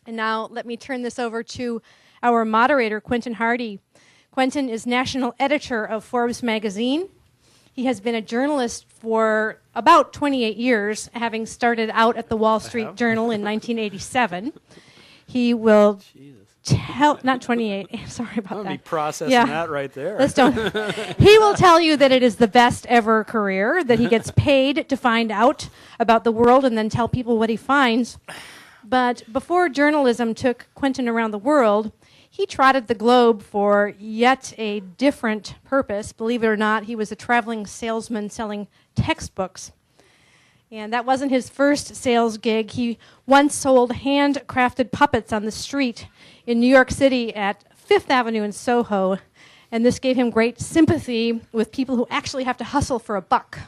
And now let me turn this over to our moderator, Quentin Hardy. Quentin is national editor of Forbes magazine. He has been a journalist for about 28 years, having started out at the Wall Street Journal in 1987. He will tell, not 28, sorry about that. I'm going to be processing that right there. Let's don't. He will tell you that it is the best ever career, that he gets paid to find out about the world and then tell people what he finds. But before journalism took Quentin around the world, he trotted the globe for yet a different purpose. Believe it or not, he was a traveling salesman selling textbooks. And that wasn't his first sales gig. He once sold handcrafted puppets on the street in New York City at Fifth Avenue in Soho. And this gave him great sympathy with people who actually have to hustle for a buck.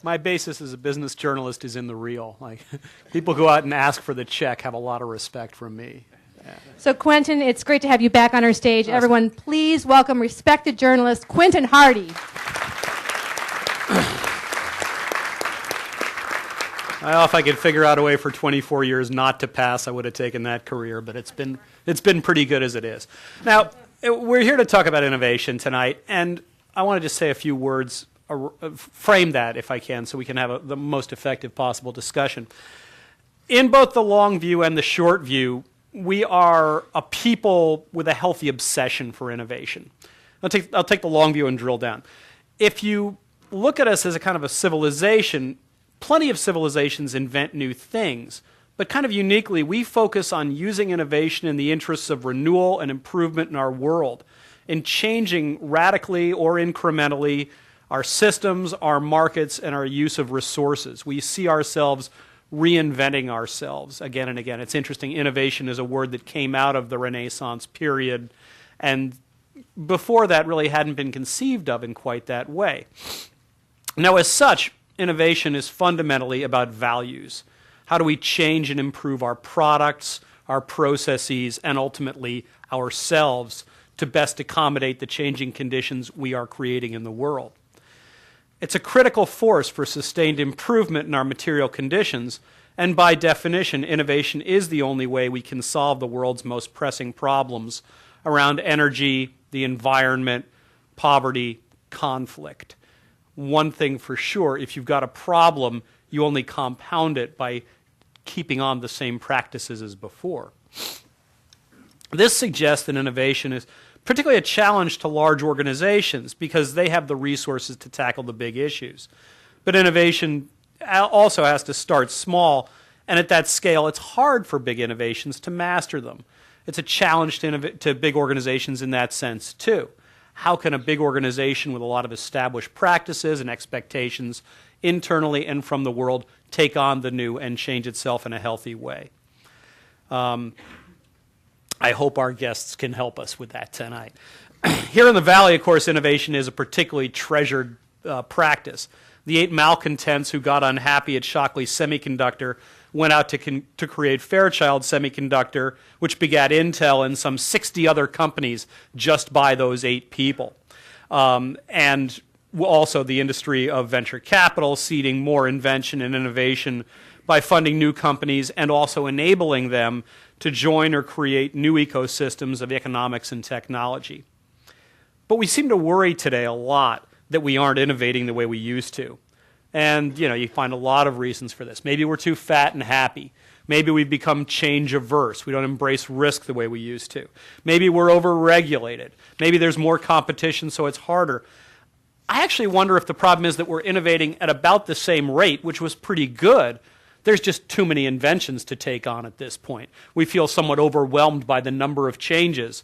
My basis as a business journalist is in the real. Like, people go out and ask for the check have a lot of respect from me. Yeah. So, Quentin, it's great to have you back on our stage. Everyone, please welcome respected journalist Quentin Hardy. Well, if I could figure out a way for 24 years not to pass, I would have taken that career, but it's been pretty good as it is. Now, we're here to talk about innovation tonight, and I want to just say a few words, frame that if I can, so we can have the most effective possible discussion. In both the long view and the short view, we are a people with a healthy obsession for innovation. I'll take the long view and drill down. If you look at us as a kind of a civilization, plenty of civilizations invent new things, but kind of uniquely, we focus on using innovation in the interests of renewal and improvement in our world, in changing radically or incrementally our systems, our markets, and our use of resources. We see ourselves reinventing ourselves again and again. It's interesting, innovation is a word that came out of the Renaissance period, and before that really hadn't been conceived of in quite that way. Now, as such, innovation is fundamentally about values. How do we change and improve our products, our processes, and ultimately ourselves to best accommodate the changing conditions we are creating in the world? It's a critical force for sustained improvement in our material conditions, and by definition, innovation is the only way we can solve the world's most pressing problems around energy, the environment, poverty, conflict. One thing for sure, if you've got a problem, you only compound it by keeping on the same practices as before. This suggests that innovation is particularly a challenge to large organizations because they have the resources to tackle the big issues. But innovation also has to start small, and at that scale, it's hard for big innovations to master them. It's a challenge to big organizations in that sense, too. How can a big organization with a lot of established practices and expectations internally and from the world take on the new and change itself in a healthy way? I hope our guests can help us with that tonight. Here in the Valley, of course, innovation is a particularly treasured practice. The 8 malcontents who got unhappy at Shockley Semiconductor went out to create Fairchild Semiconductor, which begat Intel and some 60 other companies just by those 8 people. And also the industry of venture capital, seeding more invention and innovation by funding new companies and also enabling them to join or create new ecosystems of economics and technology. But we seem to worry today a lot that we aren't innovating the way we used to. And, you find a lot of reasons for this. Maybe we're too fat and happy. Maybe we've become change averse. We don't embrace risk the way we used to. Maybe we're over-regulated. Maybe there's more competition, so it's harder. I actually wonder if the problem is that we're innovating at about the same rate, which was pretty good. There's just too many inventions to take on at this point. We feel somewhat overwhelmed by the number of changes,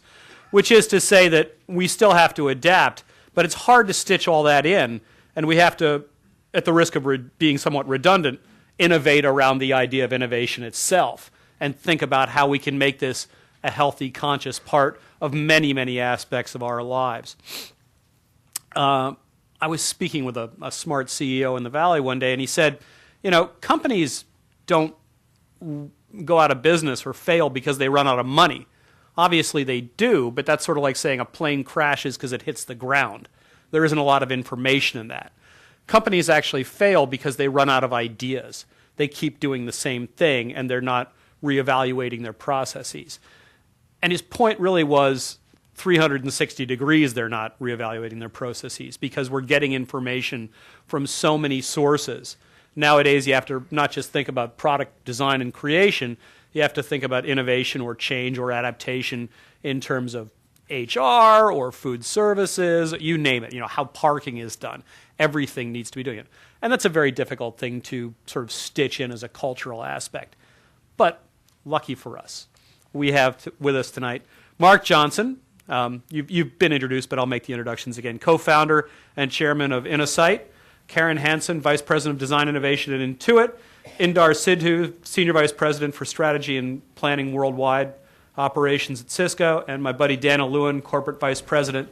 which is to say that we still have to adapt, but it's hard to stitch all that in, and we have to, at the risk of being somewhat redundant, innovate around the idea of innovation itself and think about how we can make this a healthy, conscious part of many, many aspects of our lives. I was speaking with a smart CEO in the Valley one day, and he said, companies don't go out of business or fail because they run out of money. Obviously they do, but that's sort of like saying a plane crashes because it hits the ground. There isn't a lot of information in that. Companies actually fail because they run out of ideas. They keep doing the same thing, and they're not reevaluating their processes. And his point really was 360 degrees they're not reevaluating their processes because we're getting information from so many sources. Nowadays, you have to not just think about product design and creation, you have to think about innovation or change or adaptation in terms of HR or food services, you name it, how parking is done. Everything needs to be doing it. And that's a very difficult thing to sort of stitch in as a cultural aspect. But lucky for us, we have with us tonight Mark Johnson. You've been introduced, but I'll make the introductions again. Co-founder and chairman of Innosight. Kaaren Hanson, vice president of design innovation at Intuit. Inder Sidhu, senior vice president for strategy and planning worldwide operations at Cisco. And my buddy Lewin, corporate vice president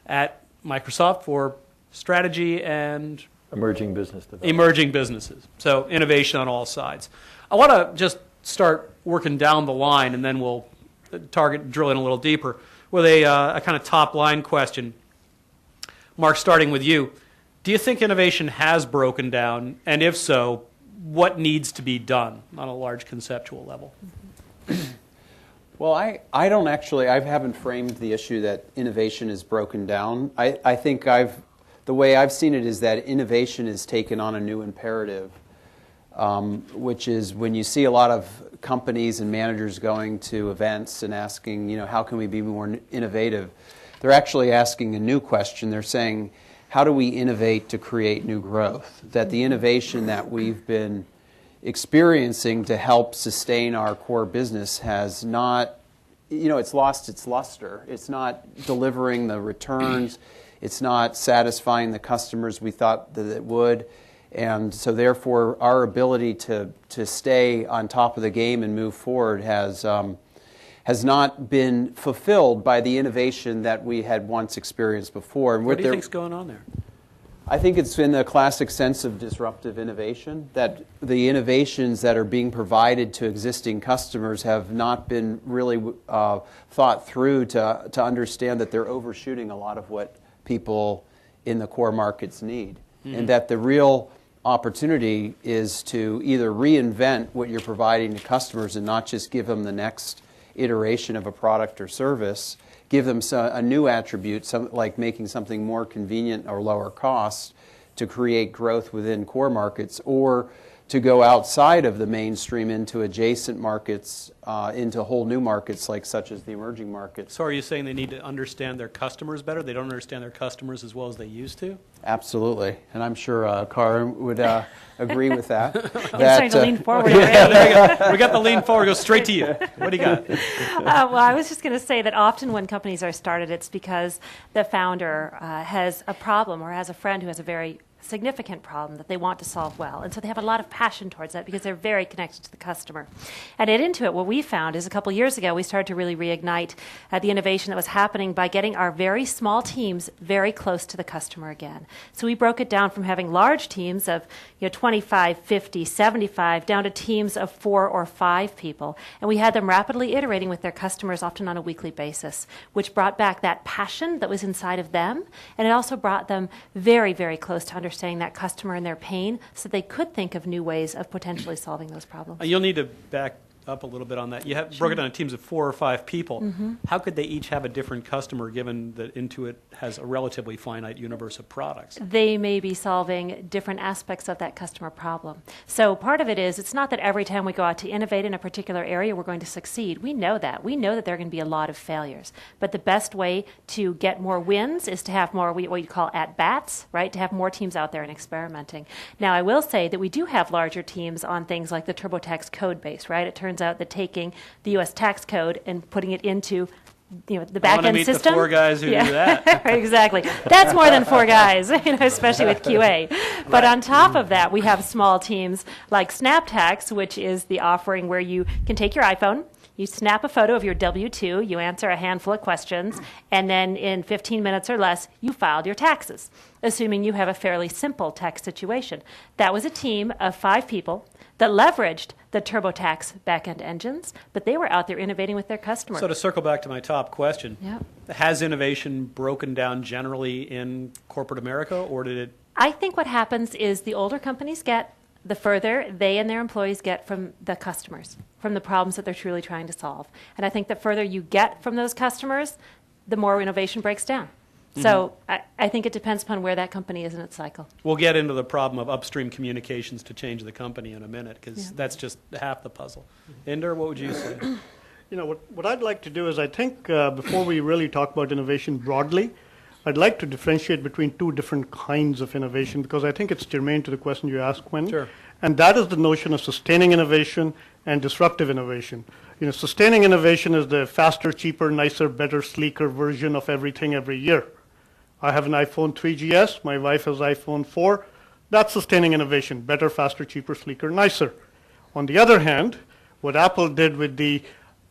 at Microsoft for strategy and emerging business development. Emerging businesses. So innovation on all sides. I want to just start working down the line, and then we'll drill in a little deeper with a kind of top line question. Mark, starting with you, do you think innovation has broken down? And if so, what needs to be done on a large conceptual level? Well, I don't actually, I haven't framed the issue that innovation is broken down. I think the way I've seen it is that innovation has taken on a new imperative, which is when you see a lot of companies and managers going to events and asking, how can we be more innovative? They're actually asking a new question. They're saying, how do we innovate to create new growth? That the innovation that we've been experiencing to help sustain our core business has not, it's lost its luster. It's not delivering the returns. It's not satisfying the customers we thought that it would. And so therefore, our ability to stay on top of the game and move forward has not been fulfilled by the innovation that we had once experienced before. And what do you think's going on there? I think it's in the classic sense of disruptive innovation, that the innovations that are being provided to existing customers have not been really thought through to understand that they're overshooting a lot of what people in the core markets need. Mm-hmm. And that the real opportunity is to either reinvent what you're providing to customers and not just give them the next iteration of a product or service, give them a new attribute, like making something more convenient or lower cost to create growth within core markets, or to go outside of the mainstream into adjacent markets, into whole new markets such as the emerging markets. So are you saying they need to understand their customers better? They don't understand their customers as well as they used to? Absolutely. And I'm sure Kaaren would agree with that. Starting to lean forward. Yeah, there we go. We got the lean forward. Go straight to you. What do you got? Well, I was just going to say that often when companies are started, it's because the founder has a problem or has a friend who has a very significant problem that they want to solve well. And so they have a lot of passion towards that because they're very connected to the customer. And at Intuit, what we found is a couple years ago, we started to really reignite the innovation that was happening by getting our very small teams very close to the customer again. So we broke it down from having large teams of 25, 50, 75, down to teams of 4 or 5 people. And we had them rapidly iterating with their customers, often on a weekly basis, which brought back that passion that was inside of them. And it also brought them very, very close to understanding that customer and their pain so they could think of new ways of potentially solving those problems. You'll need to back up a little bit on that. You have broken down into teams of 4 or 5 people. Mm-hmm. How could they each have a different customer given that Intuit has a relatively finite universe of products? They may be solving different aspects of that customer problem. So part of it is, it's not that every time we go out to innovate in a particular area, we're going to succeed. We know that. We know that there are going to be a lot of failures. But the best way to get more wins is to have more what you call at-bats, right? To have more teams out there and experimenting. Now, I will say that we do have larger teams on things like the TurboTax code base, right? It turns out that taking the U.S. tax code and putting it into the back-end system. The 4 guys who do that. Exactly. That's more than 4 guys, especially with QA. But on top of that, we have small teams like SnapTax, which is the offering where you can take your iPhone, you snap a photo of your W-2, you answer a handful of questions, and then in 15 minutes or less, you filed your taxes, assuming you have a fairly simple tax situation. That was a team of 5 people that leveraged the TurboTax back-end engines, but they were out there innovating with their customers. So to circle back to my top question, has innovation broken down generally in corporate America, or did it? I think what happens is the older companies get the further they and their employees get from the customers, from the problems that they're truly trying to solve. And I think the further you get from those customers, the more innovation breaks down. So I think it depends upon where that company is in its cycle. We'll get into the problem of upstream communications to change the company in a minute, because that's just half the puzzle. Inder, what would you say? You know, what I'd like to do is, I think before we really talk about innovation broadly, I'd like to differentiate between two different kinds of innovation, because I think it's germane to the question you asked, Quentin. Sure. And that is the notion of sustaining innovation and disruptive innovation. You know, sustaining innovation is the faster, cheaper, nicer, better, sleeker version of everything every year. I have an iPhone 3GS, my wife has iPhone 4. That's sustaining innovation, better, faster, cheaper, sleeker, nicer. On the other hand, what Apple did with the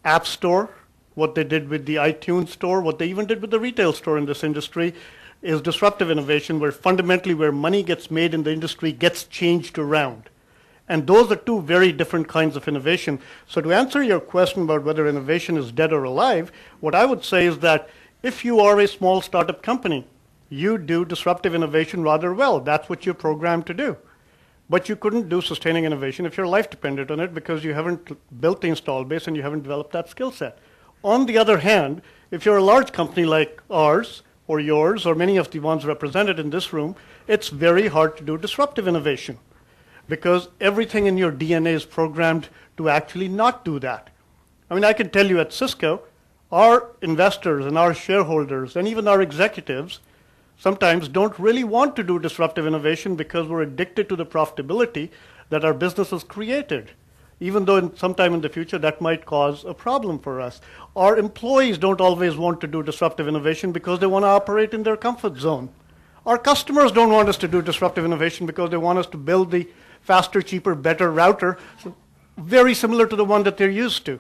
App Store, what they did with the iTunes Store, what they even did with the retail store in this industry is disruptive innovation, where fundamentally where money gets made in the industry gets changed around. And those are two very different kinds of innovation. So to answer your question about whether innovation is dead or alive, what I would say is that if you are a small startup company, you do disruptive innovation rather well. That's what you're programmed to do. But you couldn't do sustaining innovation if your life depended on it, because you haven't built the install base and you haven't developed that skill set. On the other hand, if you're a large company like ours or yours or many of the ones represented in this room, it's very hard to do disruptive innovation, because everything in your DNA is programmed to actually not do that. I mean, I can tell you at Cisco, our investors and our shareholders and even our executives sometimes don't really want to do disruptive innovation because we're addicted to the profitability that our business has created, even though sometime in the future that might cause a problem for us. Our employees don't always want to do disruptive innovation because they want to operate in their comfort zone. Our customers don't want us to do disruptive innovation because they want us to build the faster, cheaper, better router, very similar to the one that they're used to.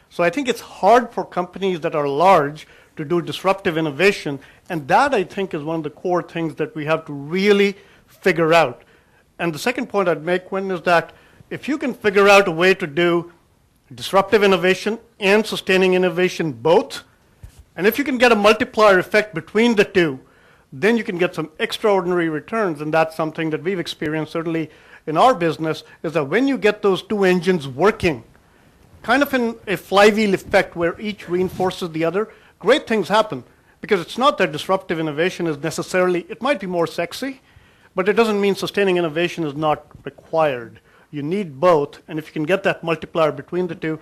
So I think it's hard for companies that are large to do disruptive innovation, and that, I think, is one of the core things that we have to really figure out. And the second point I'd make, Quentin, is that if you can figure out a way to do disruptive innovation and sustaining innovation both, and if you can get a multiplier effect between the two, then you can get some extraordinary returns, and that's something that we've experienced certainly in our business, is that when you get those two engines working, kind of in a flywheel effect where each reinforces the other, great things happen. Because it's not that disruptive innovation is necessarily, it might be more sexy, but it doesn't mean sustaining innovation is not required. You need both, and if you can get that multiplier between the two,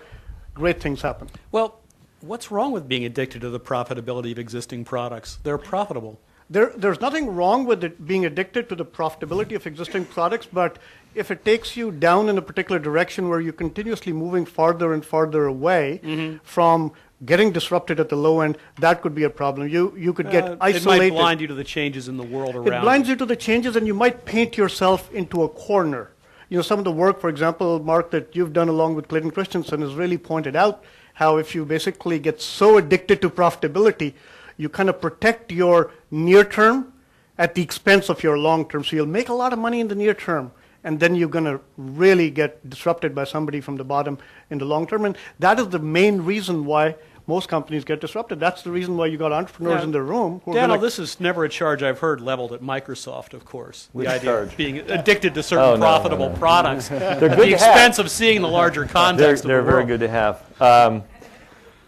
great things happen. Well, what's wrong with being addicted to the profitability of existing products? They're profitable. There's nothing wrong with it being addicted to the profitability of existing products, but if it takes you down in a particular direction where you're continuously moving farther and farther away from getting disrupted at the low end, that could be a problem. You could get isolated. It might blind you to the changes in the world around. It blinds you to the changes, and you might paint yourself into a corner. You know, some of the work, for example, Mark, that you've done along with Clayton Christensen has really pointed out how if you basically get so addicted to profitability, you kind of protect your near term at the expense of your long term. So you'll make a lot of money in the near term, and then you're going to really get disrupted by somebody from the bottom in the long term. And that is the main reason why most companies get disrupted. That's the reason why you got entrepreneurs in the room. Daniel, this is never a charge I've heard leveled at Microsoft, of course. Which the idea charge? of being addicted to certain profitable products They're at good the to expense have. of seeing the larger context They're of the very world. good to have.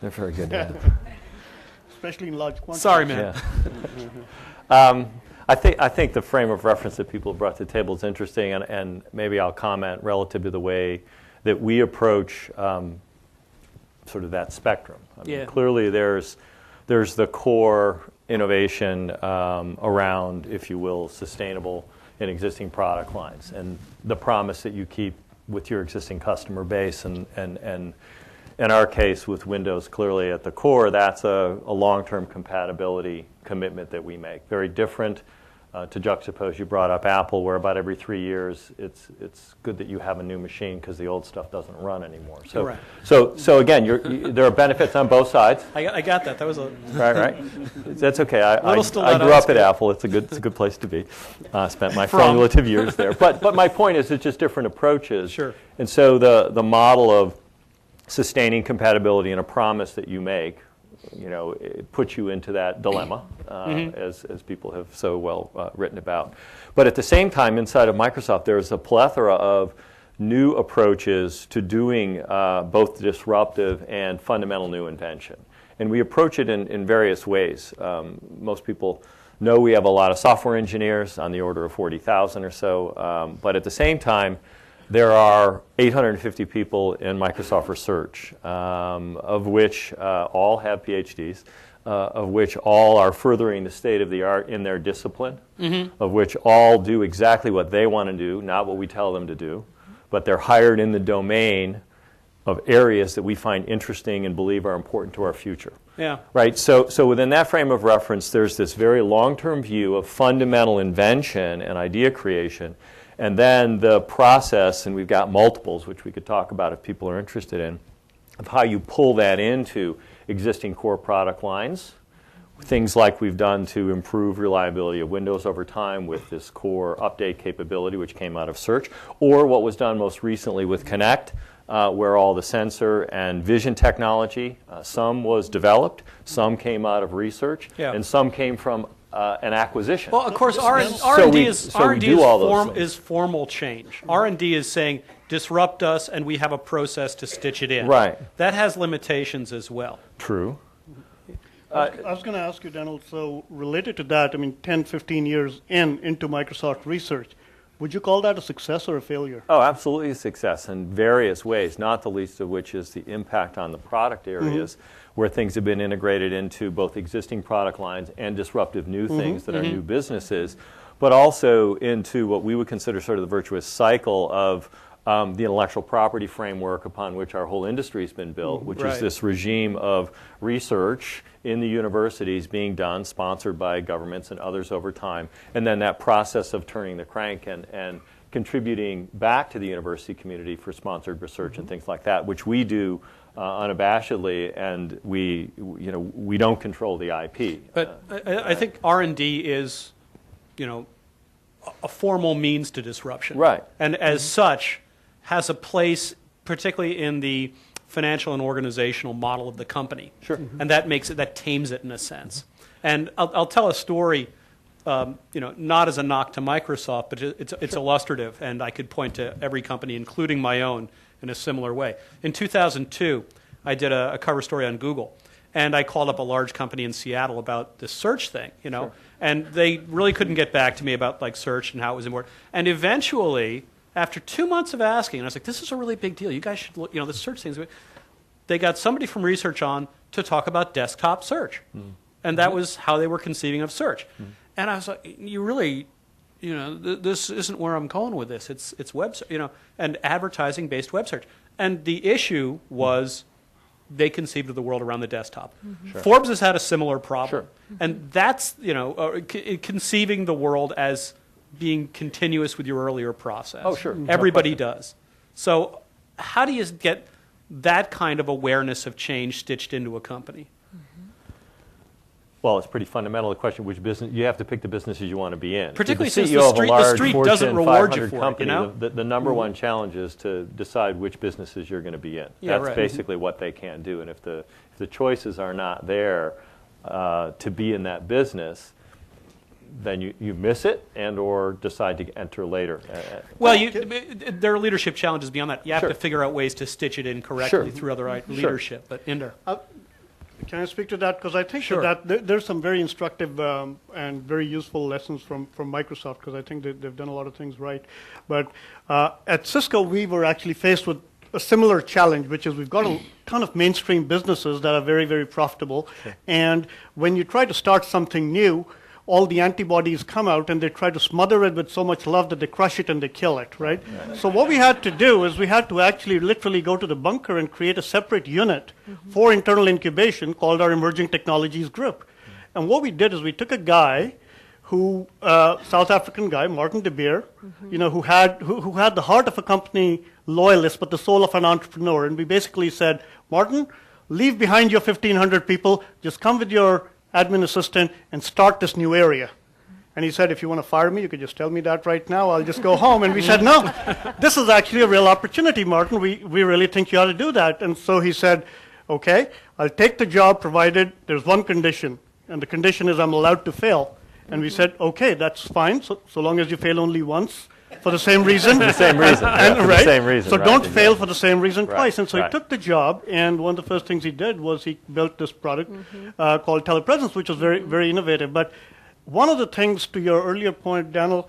They're very good to have. Especially in large quantities. Sorry, man. Yeah. I think the frame of reference that people brought to the table is interesting, and maybe I'll comment relative to the way that we approach sort of that spectrum. I mean, clearly there's the core innovation around, if you will, sustainable and existing product lines, and the promise that you keep with your existing customer base, and in our case with Windows clearly at the core, that's a long-term compatibility commitment that we make. Very different to juxtapose. You brought up Apple, where about every 3 years it's good that you have a new machine because the old stuff doesn't run anymore. So again, there are benefits on both sides. I got that. That was a right. That's okay. I grew up at Apple. It's a good place to be. Spent my formative years there. But my point is, it's just different approaches. Sure. And so the model of sustaining compatibility and a promise that you make it puts you into that dilemma, as people have so well written about. But at the same time, inside of Microsoft, there's a plethora of new approaches to doing both disruptive and fundamental new invention. And we approach it in various ways. Most people know we have a lot of software engineers, on the order of 40,000 or so. But at the same time, there are 850 people in Microsoft Research, of which all have PhDs, of which all are furthering the state of the art in their discipline, of which all do exactly what they want to do, not what we tell them to do, but they're hired in the domain of areas that we find interesting and believe are important to our future. Yeah. Right? So within that frame of reference, there's this very long-term view of fundamental invention and idea creation, and then the process, and we've got multiples, which we could talk about if people are interested in, of how you pull that into existing core product lines. Things like we've done to improve reliability of Windows over time with this core update capability, which came out of search, or what was done most recently with Connect, where all the sensor and vision technology, some was developed, some came out of research, and some came from an acquisition. Well, of course, R&D is formal change. R&D is saying, disrupt us, and we have a process to stitch it in. Right. That has limitations as well. True. I was going to ask you, Daniel, so related to that, 10, 15 years into Microsoft Research, would you call that a success or a failure? Oh, absolutely a success in various ways, not the least of which is the impact on the product areas where things have been integrated into both existing product lines and disruptive new things that are new businesses, but also into what we would consider sort of the virtuous cycle of the intellectual property framework upon which our whole industry has been built, which is this regime of research in the universities being done, sponsored by governments and others over time, and then that process of turning the crank and contributing back to the university community for sponsored research and things like that, which we do unabashedly, and we don't control the IP. But I think R&D is, a formal means to disruption. Right. And as such, has a place, particularly in the financial and organizational model of the company. Sure. And that tames it in a sense. And I'll tell a story, not as a knock to Microsoft, but it's illustrative, and I could point to every company, including my own, in a similar way. In 2002, I did a cover story on Google, and I called up a large company in Seattle about this search thing, and they really couldn't get back to me about search and how it was important. And eventually, after 2 months of asking, and I was like, this is a really big deal. You guys should look, the search things. They got somebody from research on to talk about desktop search. And that was how they were conceiving of search. And I was like, you really, this isn't where I'm going with this. It's web, and advertising-based web search. And the issue was they conceived of the world around the desktop. Sure. Forbes has had a similar problem. Sure. And that's, conceiving the world as being continuous with your earlier process. Oh, sure. Everybody does. So how do you get that kind of awareness of change stitched into a company? Well, it's pretty fundamental. The question, which business you have to pick the businesses you want to be in. Particularly since the street doesn't reward you for company, it. The number one challenge is to decide which businesses you're going to be in. Yeah, That's basically what they can do. And if the choices are not there to be in that business, then you miss it and or decide to enter later. Well, there are leadership challenges beyond that. You have to figure out ways to stitch it in correctly through other leadership. But Inder. Can I speak to that? Because I think that there's some very instructive and very useful lessons from Microsoft, because I think they've done a lot of things right. But at Cisco, we were actually faced with a similar challenge, which is we've got a ton of mainstream businesses that are very, very profitable. Sure. And when you try to start something new, all the antibodies come out and they try to smother it with so much love that they crush it and they kill it, right? So what we had to do is we had to actually literally go to the bunker and create a separate unit for internal incubation called our Emerging Technologies Group. And what we did is we took a guy who, South African guy, Martin de Beer, who had the heart of a company loyalist but the soul of an entrepreneur. And we basically said, Martin, leave behind your 1,500 people, just come with your admin assistant and start this new area. And he said, if you want to fire me, you could just tell me that right now. I'll just go home. And we said, no, this is actually a real opportunity, Martin. We really think you ought to do that. And so he said, okay, I'll take the job provided there's one condition, and the condition is I'm allowed to fail. And we said, okay, that's fine, so long as you fail only once for the same reason. The same reason. And, For right? the same reason. So right, don't exactly. fail for the same reason twice. And so right. he took the job, and one of the first things he did was he built this product called telepresence, which was very, very innovative. But one of the things, to your earlier point, Daniel,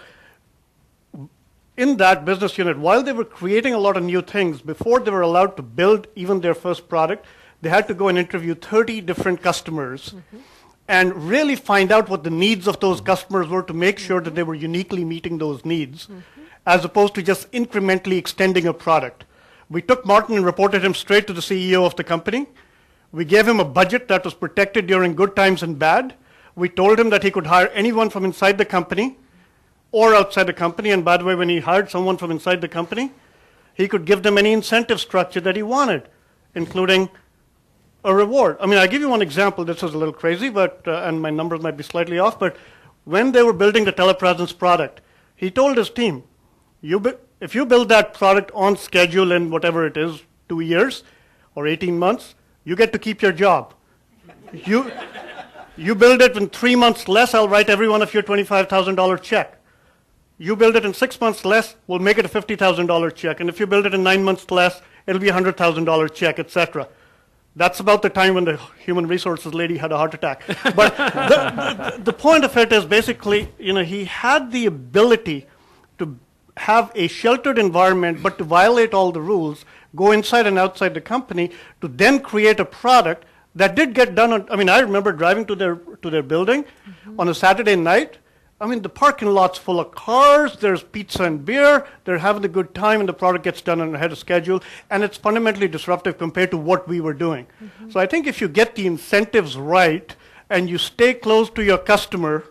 in that business unit, while they were creating a lot of new things, before they were allowed to build even their first product, they had to go and interview 30 different customers and really find out what the needs of those customers were to make sure that they were uniquely meeting those needs, as opposed to just incrementally extending a product. We took Martin and reported him straight to the CEO of the company. We gave him a budget that was protected during good times and bad. We told him that he could hire anyone from inside the company or outside the company. And by the way, when he hired someone from inside the company, he could give them any incentive structure that he wanted, including a reward. I mean, I'll give you one example. This is a little crazy, but and my numbers might be slightly off, but when they were building the telepresence product, he told his team, if you build that product on schedule in whatever it is, 2 years or 18 months, you get to keep your job. You build it in 3 months less, I'll write every one of your $25,000 check. You build it in 6 months less, we'll make it a $50,000 check. And if you build it in 9 months less, it'll be a $100,000 check, etc. That's about the time when the human resources lady had a heart attack. But the point of it is basically, he had the ability to have a sheltered environment, but to violate all the rules, go inside and outside the company, to then create a product that did get done on. I mean, I remember driving to their building on a Saturday night. I mean, the parking lot's full of cars, there's pizza and beer, they're having a good time, and the product gets done ahead of schedule, and it's fundamentally disruptive compared to what we were doing. So I think if you get the incentives right, and you stay close to your customer,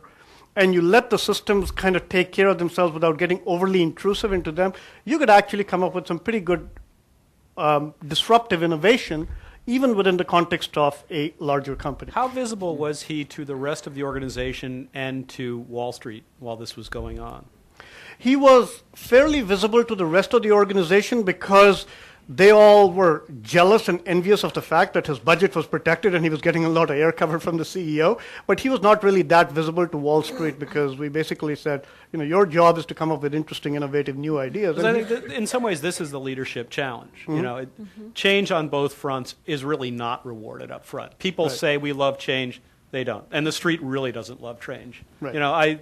and you let the systems kind of take care of themselves without getting overly intrusive into them, you could actually come up with some pretty good disruptive innovation, even within the context of a larger company. How visible was he to the rest of the organization and to Wall Street while this was going on? He was fairly visible to the rest of the organization because they all were jealous and envious of the fact that his budget was protected and he was getting a lot of air cover from the CEO. But he was not really that visible to Wall Street because we basically said, your job is to come up with interesting, innovative, new ideas. I think that in some ways this is the leadership challenge. Change on both fronts is really not rewarded up front. People say we love change, they don't, and the street really doesn't love change. Right.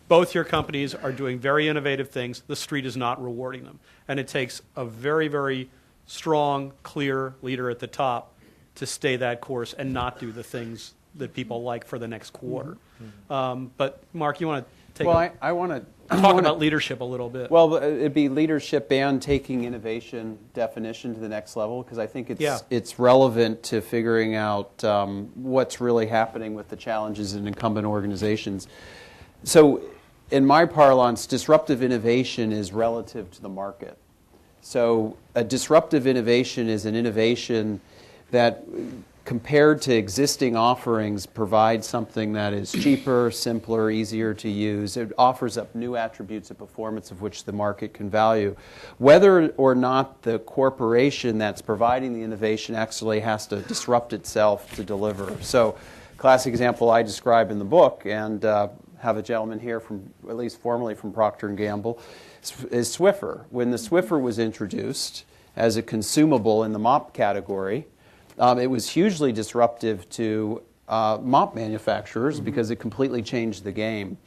Both your companies are doing very innovative things. The street is not rewarding them. And it takes a very, very strong, clear leader at the top to stay that course and not do the things that people like for the next quarter. But Mark, you want to take I want to talk about leadership a little bit. Well, it'd be leadership and taking innovation definition to the next level, because I think it's relevant to figuring out what's really happening with the challenges in incumbent organizations. So in my parlance, disruptive innovation is relative to the market. So a disruptive innovation is an innovation that, compared to existing offerings, provides something that is cheaper, simpler, easier to use. It offers up new attributes of performance of which the market can value. Whether or not the corporation that's providing the innovation actually has to disrupt itself to deliver. So, classic example I describe in the book, and have a gentleman here from, at least formerly from Procter & Gamble, is Swiffer. When the Swiffer was introduced as a consumable in the mop category, it was hugely disruptive to mop manufacturers because it completely changed the game.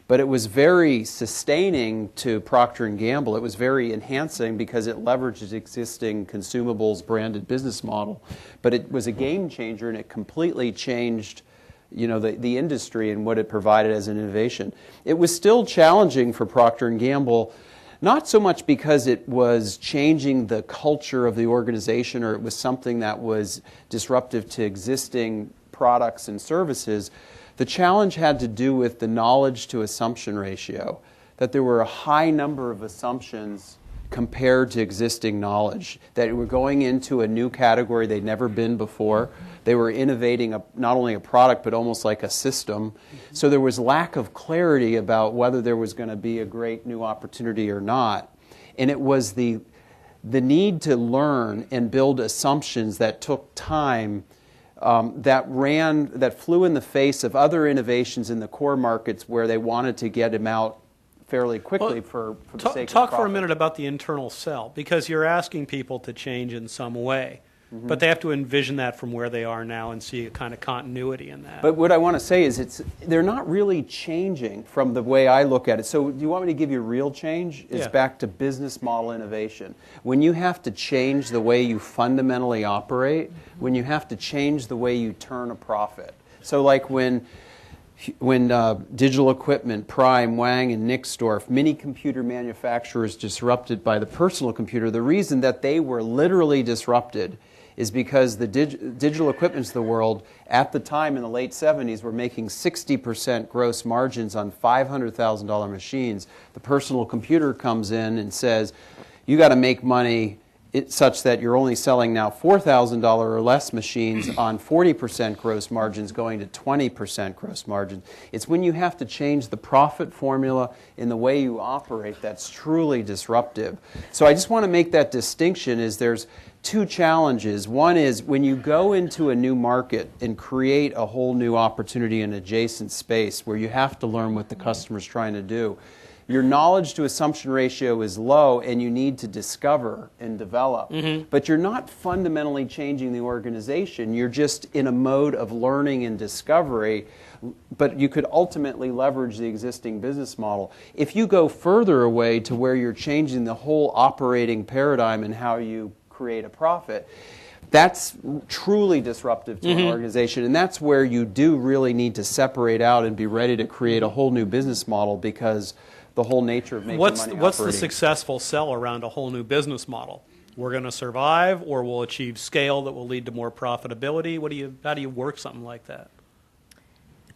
But it was very sustaining to Procter & Gamble. It was very enhancing because it leveraged existing consumables branded business model. But it was a game changer, and it completely changed the industry and what it provided as an innovation. It was still challenging for Procter & Gamble, not so much because it was changing the culture of the organization or it was something that was disruptive to existing products and services. The challenge had to do with the knowledge to assumption ratio, that there were a high number of assumptions compared to existing knowledge, that were going into a new category they'd never been before. They were innovating not only a product, but almost like a system. So there was lack of clarity about whether there was going to be a great new opportunity or not. And it was the the need to learn and build assumptions that took time, that flew in the face of other innovations in the core markets where they wanted to get them out fairly quickly for the sake of Talk profit. for a minute about the internal cell, because you're asking people to change in some way. But they have to envision that from where they are now and see a kind of continuity in that. But what I want to say is they're not really changing from the way I look at it. So do you want me to give you real change? It's back to business model innovation. When you have to change the way you fundamentally operate, when you have to change the way you turn a profit. So like when Digital Equipment, Prime, Wang, and Nixdorf, many computer manufacturers disrupted by the personal computer, the reason that they were literally disrupted is because the digital equipments of the world at the time in the late 70s were making 60% gross margins on $500,000 machines. The personal computer comes in and says, you got to make money such that you're only selling now $4,000 or less machines on 40% gross margins going to 20% gross margins. It's when you have to change the profit formula in the way you operate that's truly disruptive. So I just want to make that distinction is there's two challenges. One is when you go into a new market and create a whole new opportunity in adjacent space where you have to learn what the customer's trying to do, your knowledge to assumption ratio is low and you need to discover and develop. But you're not fundamentally changing the organization. You're just in a mode of learning and discovery, but you could ultimately leverage the existing business model. If you go further away to where you're changing the whole operating paradigm and how you create a profit, that's truly disruptive to an organization, and that's where you do really need to separate out and be ready to create a whole new business model because the whole nature of making money What's the operating. successful sell around a whole new business model? We're going to survive, or we'll achieve scale that will lead to more profitability? How do you work something like that?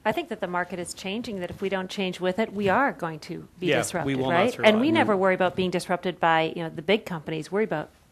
I think that the market is changing, that if we don't change with it, we are going to be disrupted, we will not right? survive. And we never worry about being disrupted by the big companies.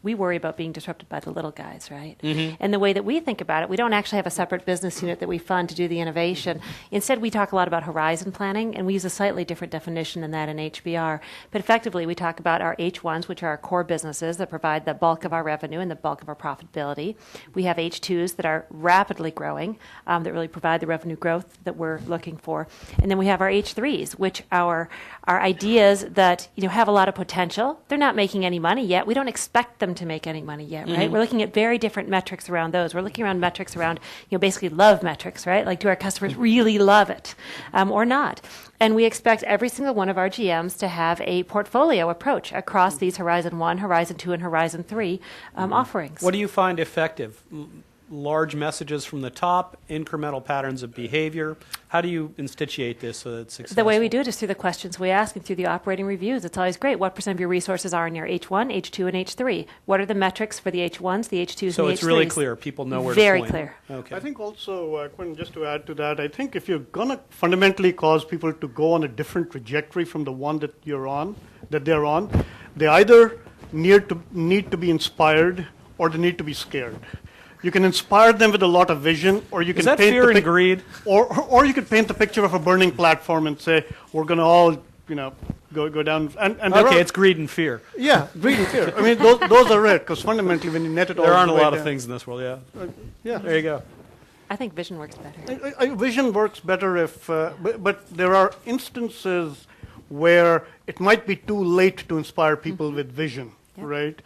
We worry about being disrupted by the little guys, right? And the way that we think about it, we don't actually have a separate business unit that we fund to do the innovation. Instead, we talk a lot about horizon planning, and we use a slightly different definition than that in HBR. But effectively, we talk about our H1s, which are our core businesses that provide the bulk of our revenue and the bulk of our profitability. We have H2s that are rapidly growing, that really provide the revenue growth that we're looking for. And then we have our H3s, which are ideas that have a lot of potential. They're not making any money yet. We don't expect them to make any money yet, right? We're looking at very different metrics around those. We're looking around metrics around, basically love metrics, right? Like, do our customers really love it or not? And we expect every single one of our GMs to have a portfolio approach across these Horizon 1, Horizon 2, and Horizon 3 offerings. What do you find effective? Large messages from the top, incremental patterns of behavior. How do you instantiate this so that it's successful? The way we do it is through the questions we ask and through the operating reviews. It's always great. What % of your resources are in your H1, H2, and H3? What are the metrics for the H1s, the H2s, and the H3s? So it's really clear. People know where Very to point. clear. Okay. I think also, Quentin, just to add to that, I think if you're going to fundamentally cause people to go on a different trajectory from the one that they're on, they either need to be inspired or they need to be scared. You can inspire them with a lot of vision, or you can Is that paint fear and greed? or you could paint the picture of a burning platform and say we're going to all go down. And Okay, it's greed and fear. yeah, greed and fear. I mean, those are it because fundamentally, when you net it all, There aren't a the way lot of down- things in this world. Yeah. Yeah, There you go. I think vision works better. Vision works better if, but there are instances where it might be too late to inspire people with vision, right?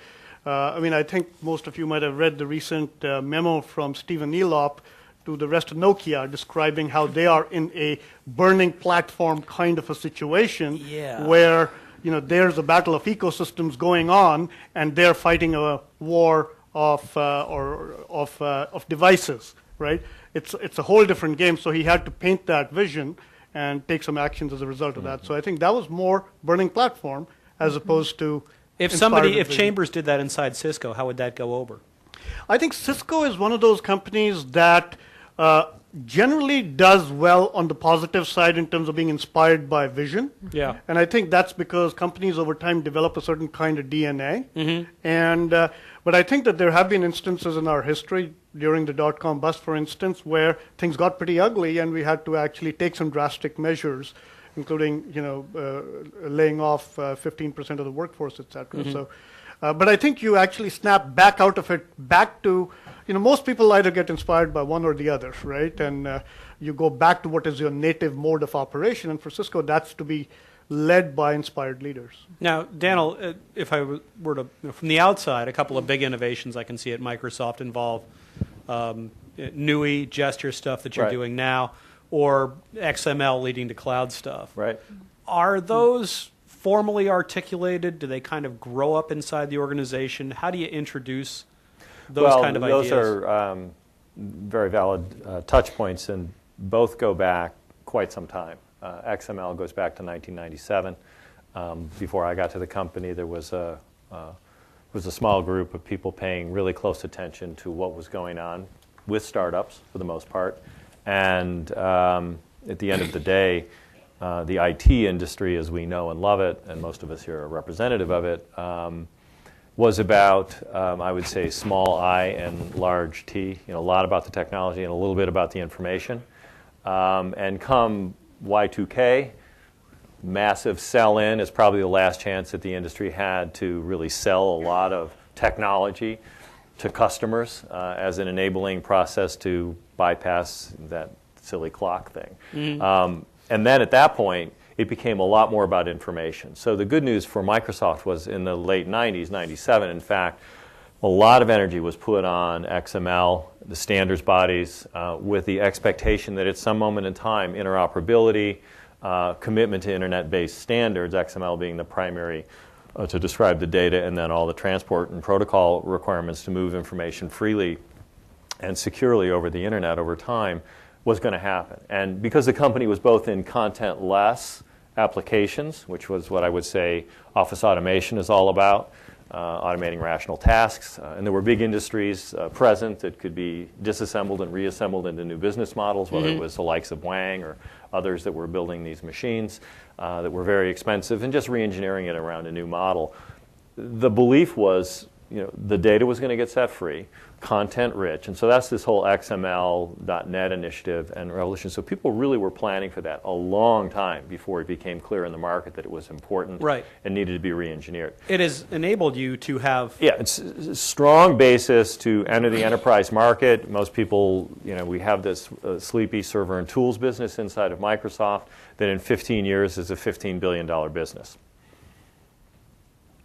I think most of you might have read the recent memo from Stephen Elop to the rest of Nokia describing how they are in a burning platform kind of a situation where there's a battle of ecosystems going on and they're fighting a war of devices, right? It's a whole different game. So he had to paint that vision and take some actions as a result of that. So I think that was more burning platform as opposed to If Chambers did that inside Cisco, how would that go over? I think Cisco is one of those companies that generally does well on the positive side in terms of being inspired by vision. Yeah. And I think that's because companies over time develop a certain kind of DNA. And but I think that there have been instances in our history during the dot-com bust, for instance, where things got pretty ugly and we had to actually take some drastic measures, including laying off 15% of the workforce, et cetera. So But I think you actually snap back out of it, back to, most people either get inspired by one or the other, right? And you go back to what is your native mode of operation. And for Cisco, that's to be led by inspired leaders. Now, Daniel, if I were to, from the outside, a couple of big innovations I can see at Microsoft involve NUI, gesture stuff that you're doing now, or XML leading to cloud stuff. Right. Are those formally articulated? Do they kind of grow up inside the organization? How do you introduce those kind of ideas? Those are very valid touch points, and both go back quite some time. XML goes back to 1997. Before I got to the company, there was a small group of people paying really close attention to what was going on with startups, for the most part. And at the end of the day, the IT industry, as we know and love it, and most of us here are representative of it, was about, I would say, small I and large T. A lot about the technology and a little bit about the information. And come Y2K, massive sell-in is probably the last chance that the industry had to really sell a lot of technology to customers as an enabling process to bypass that silly clock thing. Mm-hmm. And then at that point, it became a lot more about information. So the good news for Microsoft was in the late 90s, 97, in fact, a lot of energy was put on XML, the standards bodies, with the expectation that at some moment in time, interoperability, commitment to internet-based standards, XML being the primary to describe the data, and then all the transport and protocol requirements to move information freely and securely over the internet over time, was going to happen. And because the company was both in content-less applications, which was what I would say office automation is all about, automating rational tasks. And there were big industries present that could be disassembled and reassembled into new business models, whether it was the likes of Wang or others that were building these machines that were very expensive and just re-engineering it around a new model. The belief was, the data was going to get set free, content rich, and so that's this whole XML.net initiative and revolution. So people really were planning for that a long time before it became clear in the market that it was important and needed to be re-engineered. It has enabled you to have... Yeah, it's a strong basis to enter the enterprise market. Most people, we have this sleepy server and tools business inside of Microsoft that in 15 years is a $15 billion business.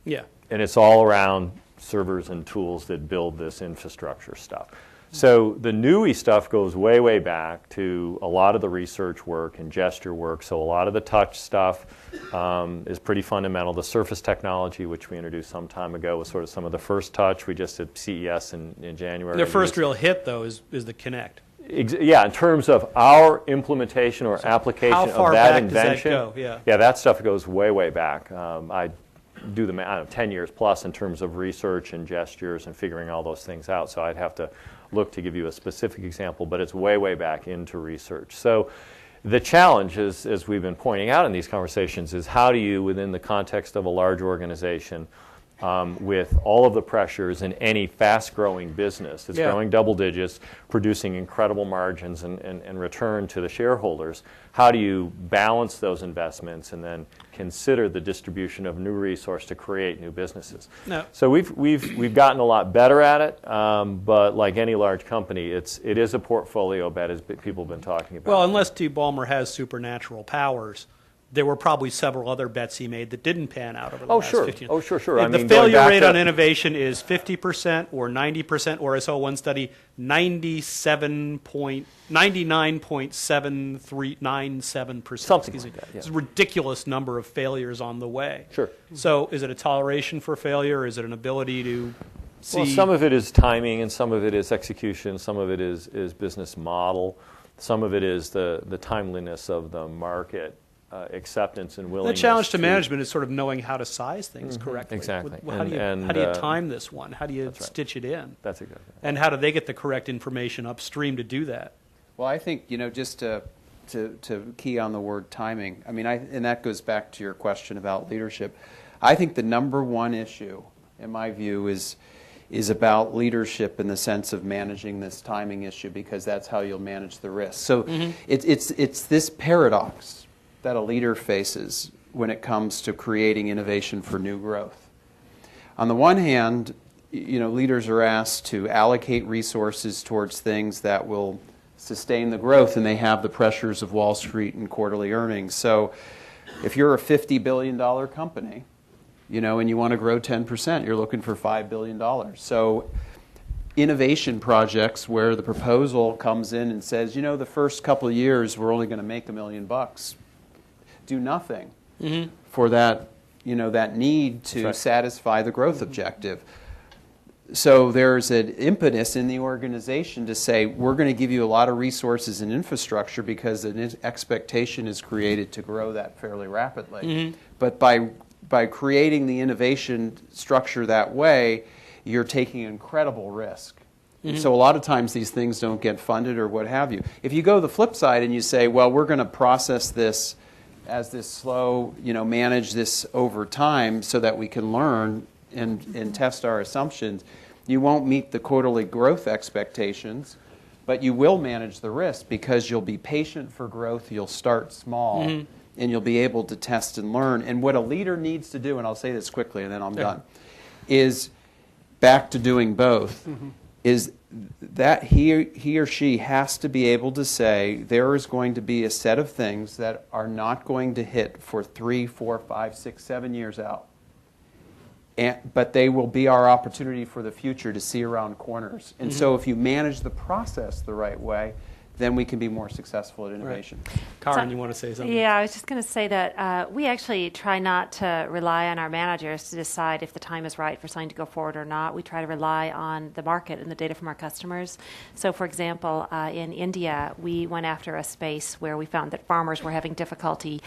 Yeah. And it's all around servers and tools that build this infrastructure stuff. So the NUI stuff goes way, way back to a lot of the research work and gesture work. So a lot of the touch stuff is pretty fundamental. The Surface technology, which we introduced some time ago, was sort of some of the first touch. We just did CES in January. Their first real hit, though, is the Kinect. Yeah, in terms of our implementation or application of that invention. How far back does that go? Yeah, that stuff goes way, way back. I do the math, 10 years plus in terms of research and gestures and figuring all those things out. So I'd have to look to give you a specific example, but it's way, way back into research. So the challenge is, as we've been pointing out in these conversations, is how do you, within the context of a large organization, with all of the pressures in any fast-growing business that's growing double digits, producing incredible margins and return to the shareholders, how do you balance those investments and then consider the distribution of new resource to create new businesses? No. So we've gotten a lot better at it, but like any large company, it is a portfolio bet, as people have been talking about. Well, unless T. Ballmer has supernatural powers, there were probably several other bets he made that didn't pan out over the last 15 years. Oh, sure. If the failure rate on innovation is 50% or 90%, or I saw one study, 99.7397%. Something like that, yeah. It's a ridiculous number of failures on the way. Sure. So is it a toleration for failure? Is it an ability to see? Well, some of it is timing, and some of it is execution. Some of it is business model. Some of it is the timeliness of the market. Acceptance and willingness. The challenge to management is sort of knowing how to size things correctly. Exactly. How do you time this one? How do you stitch it in? That's exactly right. And how do they get the correct information upstream to do that? Well, I think, just to key on the word timing, and that goes back to your question about leadership. I think the number one issue, in my view, is about leadership in the sense of managing this timing issue, because that's how you'll manage the risk. So it's this paradox that a leader faces when it comes to creating innovation for new growth. on the one hand, leaders are asked to allocate resources towards things that will sustain the growth, and they have the pressures of Wall Street and quarterly earnings. So if you're a $50 billion company, and you want to grow 10%, you're looking for $5 billion. So innovation projects where the proposal comes in and says, the first couple of years we're only going to make $1 million, do nothing for that, that need to satisfy the growth objective. So there's an impetus in the organization to say, we're going to give you a lot of resources and infrastructure because an expectation is created to grow that fairly rapidly. But by creating the innovation structure that way, you're taking incredible risk. So a lot of times these things don't get funded or what have you. If you go the flip side and you say, well, we're going to process this as this slow, manage this over time so that we can learn and test our assumptions, you won't meet the quarterly growth expectations, but you will manage the risk because you'll be patient for growth, you'll start small, and you'll be able to test and learn. And what a leader needs to do, and I'll say this quickly and then I'm done, is back to doing both, is that he or she has to be able to say there is going to be a set of things that are not going to hit for 3, 4, 5, 6, 7 years out. But they will be our opportunity for the future to see around corners. And so if you manage the process the right way, then we can be more successful at innovation. Right. Kaaren, you want to say something? Yeah, I was just going to say that we actually try not to rely on our managers to decide if the time is right for something to go forward or not. We try to rely on the market and the data from our customers. So, for example, in India, we went after a space where we found that farmers were having difficulty,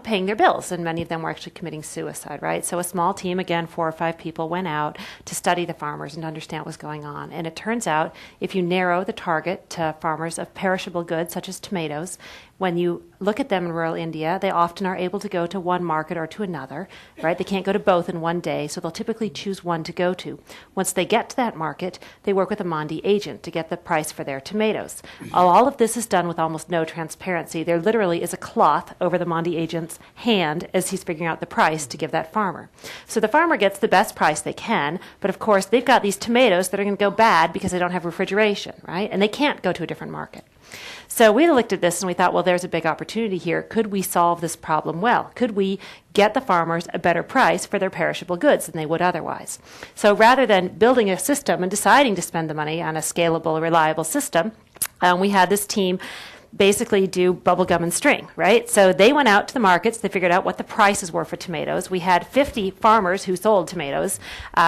paying their bills, and many of them were actually committing suicide, right? So a small team, again, 4 or 5 people, went out to study the farmers and to understand what was going on. And it turns out, if you narrow the target to farmers of perishable goods, such as tomatoes, when you look at them in rural India, they often are able to go to one market or to another, right? They can't go to both in one day, so they'll typically choose one to go to. Once they get to that market, they work with a Mandi agent to get the price for their tomatoes. All of this is done with almost no transparency. There literally is a cloth over the Mandi agent's hand as he's figuring out the price to give that farmer. So the farmer gets the best price they can, but of course they've got these tomatoes that are going to go bad because they don't have refrigeration, right? And they can't go to a different market. So we looked at this and we thought, well, there's a big opportunity here. Could we solve this problem well? Could we get the farmers a better price for their perishable goods than they would otherwise? So rather than building a system and deciding to spend the money on a scalable, reliable system, we had this team basically do bubble gum and string, right? So they went out to the markets, they figured out what the prices were for tomatoes. We had 50 farmers who sold tomatoes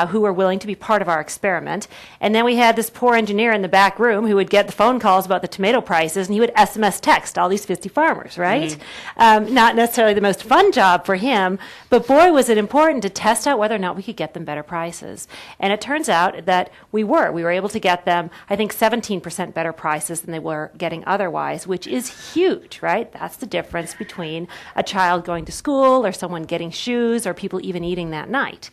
who were willing to be part of our experiment. And then we had this poor engineer in the back room who would get the phone calls about the tomato prices, and he would SMS text all these 50 farmers, right? Not necessarily the most fun job for him, but boy, was it important to test out whether or not we could get them better prices. And it turns out that we were able to get them, I think, 17% better prices than they were getting otherwise, which is huge, right? That's the difference between a child going to school or someone getting shoes or people even eating that night.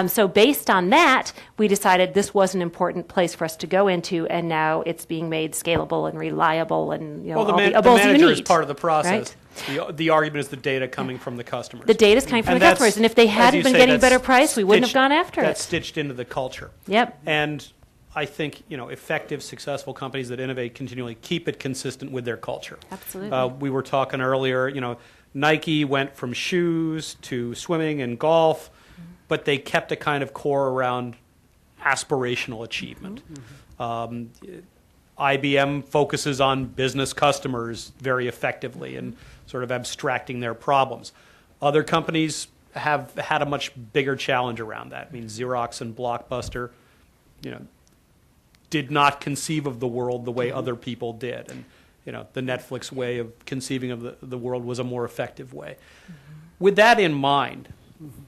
So based on that, we decided this was an important place for us to go into, and now it's being made scalable and reliable and well, the manager is part of the process. Right? The argument is the data coming from the customers. The data is coming from the customers, and if they hadn't been getting better price, we wouldn't have gone after it. That's stitched into the culture. Yep. And I think effective, successful companies that innovate continually keep it consistent with their culture. Absolutely. We were talking earlier. Nike went from shoes to swimming and golf, but they kept a kind of core around aspirational achievement. IBM focuses on business customers very effectively and sort of abstracting their problems. Other companies have had a much bigger challenge around that. I mean, Xerox and Blockbuster, did not conceive of the world the way other people did. And, the Netflix way of conceiving of the world was a more effective way. With that in mind,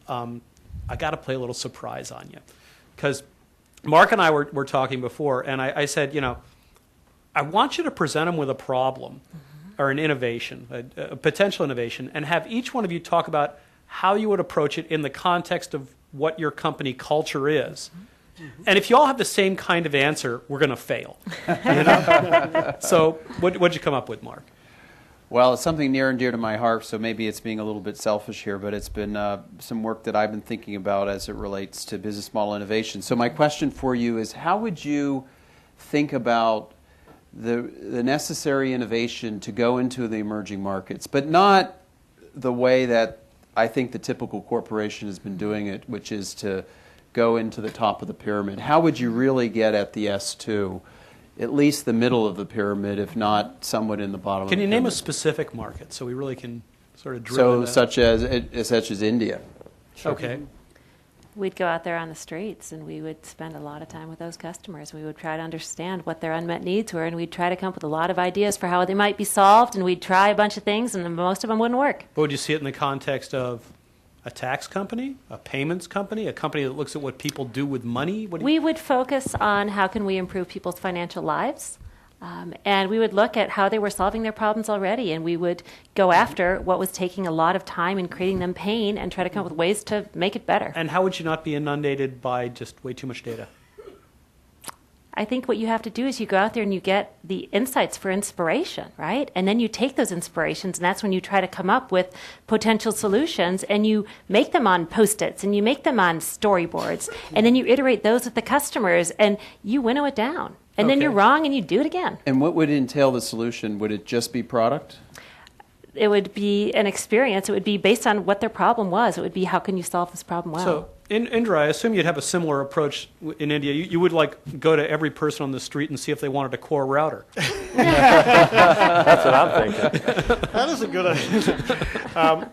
I got to play a little surprise on you. Because Mark and I were talking before, and I said, I want you to present them with a problem or an innovation, a potential innovation, and have each one of you talk about how you would approach it in the context of what your company culture is. And if you all have the same kind of answer, we're going to fail. So what'd you come up with, Mark? Well, it's something near and dear to my heart, so maybe it's being a little bit selfish here, but it's been some work that I've been thinking about as it relates to business model innovation. So my question for you is, how would you think about the necessary innovation to go into the emerging markets, but not the way that I think the typical corporation has been doing it, which is to go into the top of the pyramid? How would you really get at the S2? At least the middle of the pyramid, if not somewhat in the bottom of the pyramid. Can you name a specific market so we really can sort of drill into that? Such as India. Okay. We'd go out there on the streets and we would spend a lot of time with those customers. We would try to understand what their unmet needs were, and we'd try to come up with a lot of ideas for how they might be solved, and we'd try a bunch of things, and most of them wouldn't work. But would you see it in the context of a tax company, a payments company, a company that looks at what people do with money? We would focus on how can we improve people's financial lives, and we would look at how they were solving their problems already, and we would go after what was taking a lot of time and creating them pain and try to come up with ways to make it better. And how would you not be inundated by just way too much data? I think what you have to do is you go out there and you get the insights for inspiration, right? And then you take those inspirations, and that's when you try to come up with potential solutions, and you make them on Post-its, and you make them on storyboards, and then you iterate those with the customers, and you winnow it down. And then you're wrong, and you do it again. And what would entail the solution? Would it just be product? It would be an experience. It would be based on what their problem was. It would be, how can you solve this problem well? So, Inder, I assume you'd have a similar approach in India. You would go to every person on the street and see if they wanted a core router. That's what I'm thinking. That is a good idea.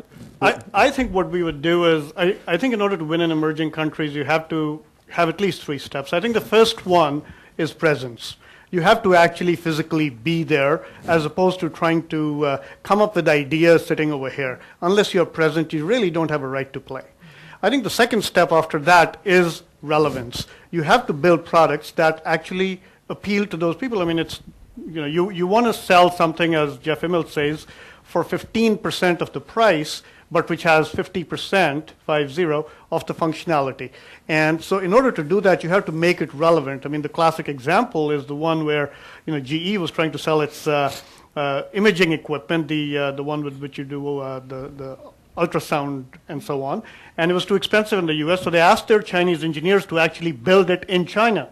I think what we would do is, I think in order to win in emerging countries, you have to have at least 3 steps. I think the first one is presence. You have to actually physically be there, as opposed to trying to come up with ideas sitting over here. Unless you're present, you really don't have a right to play. I think the second step after that is relevance. You have to build products that actually appeal to those people. I mean, it's, you want to sell something, as Jeff Immelt says, for 15% of the price, but which has 50%, 50, of the functionality. And so in order to do that, you have to make it relevant. I mean, the classic example is the one where, GE was trying to sell its imaging equipment, the one with which you do the ultrasound and so on, and it was too expensive in the US, so they asked their Chinese engineers to actually build it in China.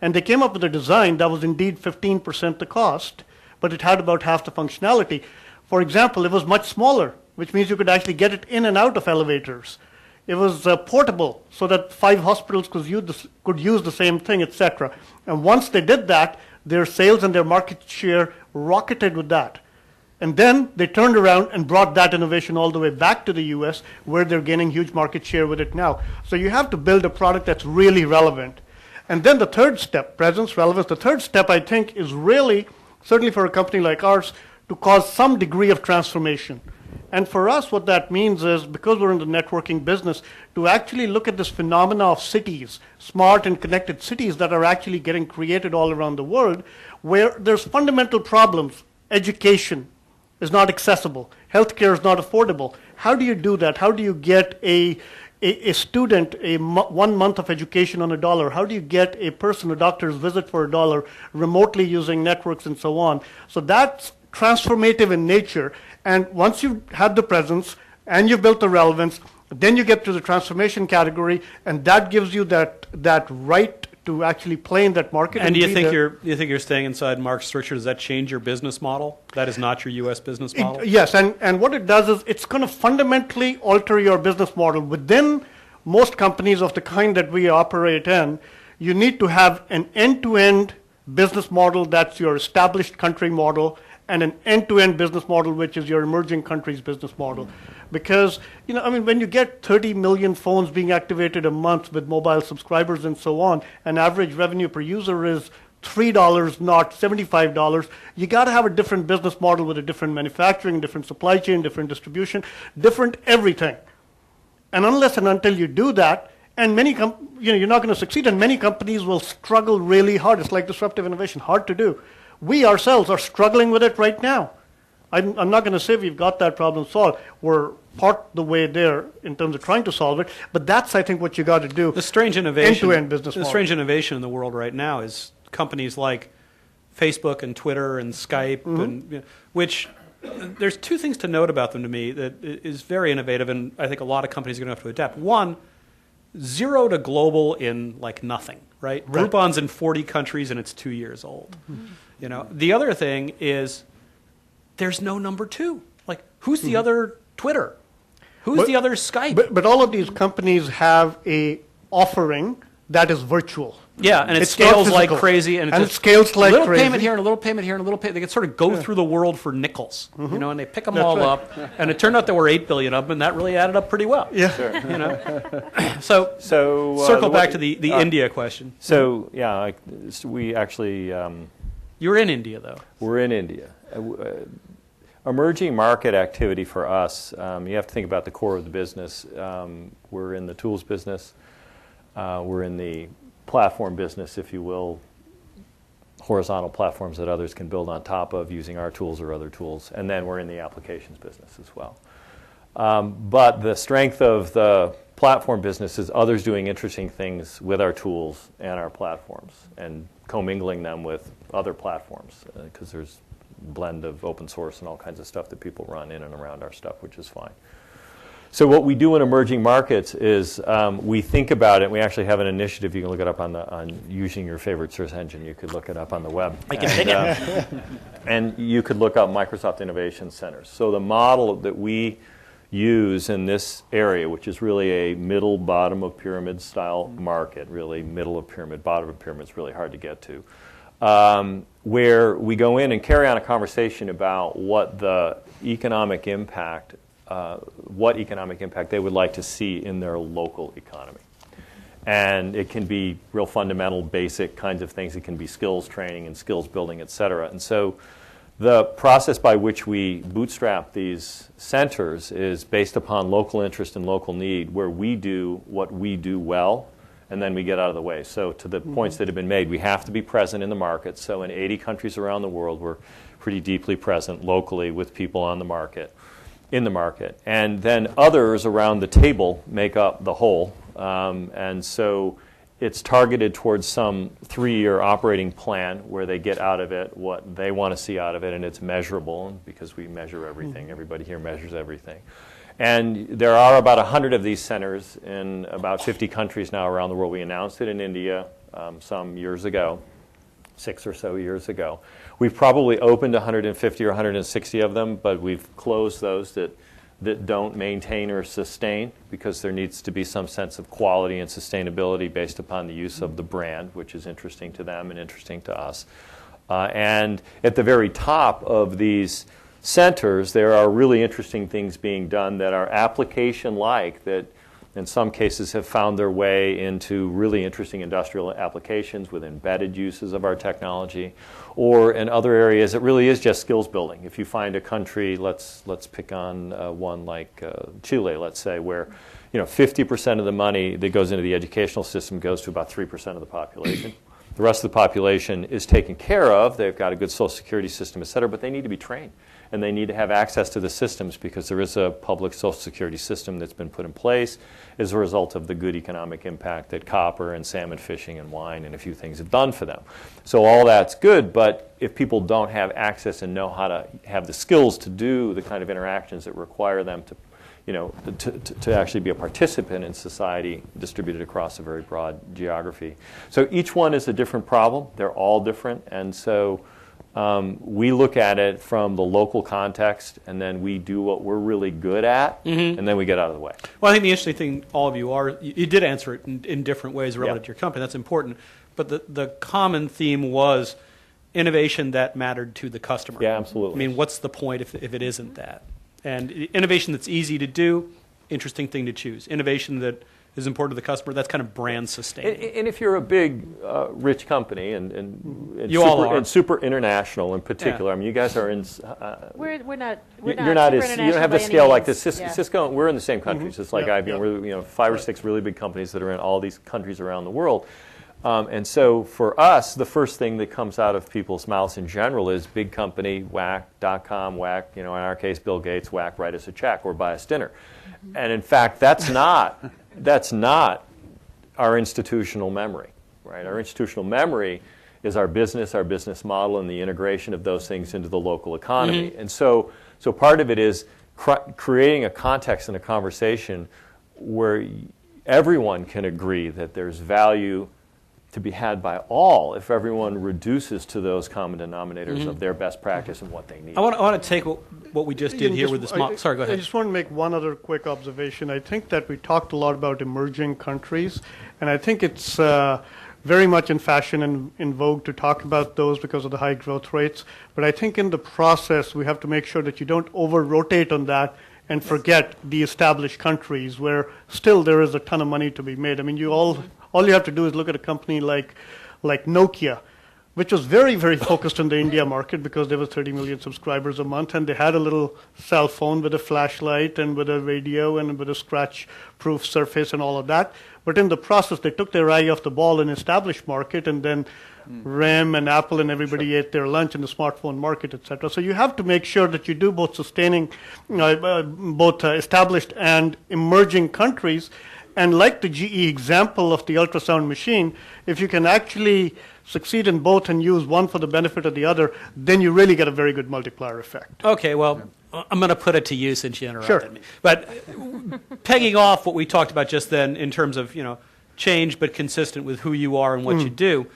And they came up with a design that was indeed 15% the cost, but it had about half the functionality. For example, it was much smaller, which means you could actually get it in and out of elevators. It was portable, so that 5 hospitals could use the same thing, etc. And once they did that, their sales and their market share rocketed with that. And then they turned around and brought that innovation all the way back to the US, where they're gaining huge market share with it now. So you have to build a product that's really relevant. And then the third step, presence, relevance, the third step, I think, is really, certainly for a company like ours, to cause some degree of transformation. And for us, what that means is, because we're in the networking business, to actually look at this phenomena of cities, smart and connected cities that are actually getting created all around the world, where there's fundamental problems. Education is not accessible. Healthcare is not affordable. How do you do that? How do you get a student 1 month of education on $1? How do you get a person, a doctor's visit for $1 remotely using networks and so on? So that's transformative in nature. And once you've had the presence and you've built the relevance, then you get to the transformation category, and that gives you that right to actually play in that market. And do you think you're staying inside Mark's structure? Does that change your business model? That is not your U.S. business model? Yes, and what it does is it's going to fundamentally alter your business model. Within most companies of the kind that we operate in, you need to have an end-to-end business model that's your established country model, and an end-to-end business model, which is your emerging countries business model. Because, when you get 30 million phones being activated a month with mobile subscribers and so on, and average revenue per user is $3, not $75, you got to have a different business model with a different manufacturing, different supply chain, different distribution, different everything. And unless and until you do that, and you're not going to succeed, and many companies will struggle really hard. It's like disruptive innovation, hard to do. We ourselves are struggling with it right now. I'm not going to say we've got that problem solved. We're part the way there in terms of trying to solve it, but that's, I think, what you got to do. The strange innovation, end-to-end business model. The strange innovation in the world right now is companies like Facebook and Twitter and Skype, and which there's two things to note about them to me that is very innovative, and I think a lot of companies are going to have to adapt. One, zero to global in like nothing, right? Groupon's in 40 countries and it's 2 years old. You know, the other thing is there's no number two. Like, who's the other Twitter? Who's the other Skype? But all of these companies have a offering that is virtual. Yeah, and it It's scales not like physical. crazy, and it scales like a little crazy. payment here and a little payment here and a little payment. They can sort of go through the world for nickels, you know, and they pick them all right. up. And it turned out there were 8 billion of them, and that really added up pretty well. Yeah. You know, so circle back to the India question. So yeah, we actually You're in India, though. we're in India. Emerging market activity for us, you have to think about the core of the business. We're in the tools business. We're in the platform business, if you will, horizontal platforms that others can build on top of using our tools or other tools. And then we're in the applications business as well. But the strength of the platform business is others doing interesting things with our tools and our platforms and commingling them with other platforms, because there's a blend of open source and all kinds of stuff that people run in and around our stuff, which is fine. So what we do in emerging markets is we think about it. We actually have an initiative. You can look it up on using your favorite search engine. You could look it up on the web. I can dig it. And you could look up Microsoft Innovation Centers. So the model that we use in this area, which is really a middle, bottom of pyramid style market, really middle of pyramid, bottom of pyramid is really hard to get to, where we go in and carry on a conversation about what the economic impact they would like to see in their local economy. And it can be real fundamental, basic kinds of things. It can be skills training and skills building, et cetera. And so the process by which we bootstrap these centers is based upon local interest and local need, where we do what we do well, and then we get out of the way. So to the points that have been made, we have to be present in the market. So in 80 countries around the world, we're pretty deeply present locally with people on the market. In the market. And then others around the table make up the whole. And so it's targeted towards some 3-year operating plan where they get out of it what they want to see out of it, and it's measurable because we measure everything. Everybody here measures everything. And there are about 100 of these centers in about 50 countries now around the world. We announced it in India some years ago, 6 or so years ago. We've probably opened 150 or 160 of them, but we've closed those that don't maintain or sustain, because there needs to be some sense of quality and sustainability based upon the use of the brand, which is interesting to them and interesting to us. And at the very top of these centers, there are really interesting things being done that are application-like, that in some cases have found their way into really interesting industrial applications with embedded uses of our technology, or in other areas it really is just skills building. If you find a country, let's pick on one like Chile, let's say, where 50% of the money that goes into the educational system goes to about 3% of the population. The rest of the population is taken care of. They've got a good social security system, et cetera, but they need to be trained. And they need to have access to the systems, because there is a public social security system that's been put in place as a result of the good economic impact that copper and salmon fishing and wine and a few things have done for them. So all that's good, but if people don't have access and know how to have the skills to do the kind of interactions that require them to actually be a participant in society distributed across a very broad geography. So each one is a different problem. They're all different. And so we look at it from the local context, and then we do what we're really good at, and then we get out of the way. Well, I think the interesting thing, all of you are, you did answer it in different ways relative to your company. That's important. But the common theme was innovation that mattered to the customer. Yeah, absolutely. I mean, what's the point if it isn't that? And innovation that's easy to do, interesting thing to choose. Innovation that is important to the customer, that's kind of brand sustaining. And if you're a big, rich company and you all are. And super international in particular, I mean, you guys are in. We're not. You don't have the scale like this. Cisco, we're in the same countries. It's like IBM. We're 5 or 6 really big companies that are in all these countries around the world. And so for us, the first thing that comes out of people's mouths in general is big company, whack.com, whack, in our case, Bill Gates, whack, write us a check or buy us dinner. And in fact, that's not our institutional memory, right? Our institutional memory is our business model, and the integration of those things into the local economy. And so So part of it is creating a context and a conversation where everyone can agree that there's value to be had by all if everyone reduces to those common denominators of their best practice and what they need. I want to take what we just did here with this model. Sorry, go ahead. I just want to make one other quick observation. I think that we talked a lot about emerging countries, and I think it's very much in fashion and in vogue to talk about those because of the high growth rates. But I think in the process, we have to make sure that you don't over-rotate on that and forget the established countries where still there is a ton of money to be made. I mean, all you have to do is look at a company like Nokia, which was very, very focused on the India market because there were 30 million subscribers a month, and they had a little cell phone with a flashlight and with a radio and with a scratch-proof surface and all of that. But in the process, they took their eye off the ball in established market, and then RIM and Apple and everybody ate their lunch in the smartphone market, etc. So you have to make sure that you do both sustaining, both established and emerging countries. And like the GE example of the ultrasound machine, if you can actually succeed in both and use one for the benefit of the other, then you really get a very good multiplier effect. Okay, well, I'm going to put it to you since you interrupted me. But pegging off what we talked about just then in terms of, change but consistent with who you are and what you do,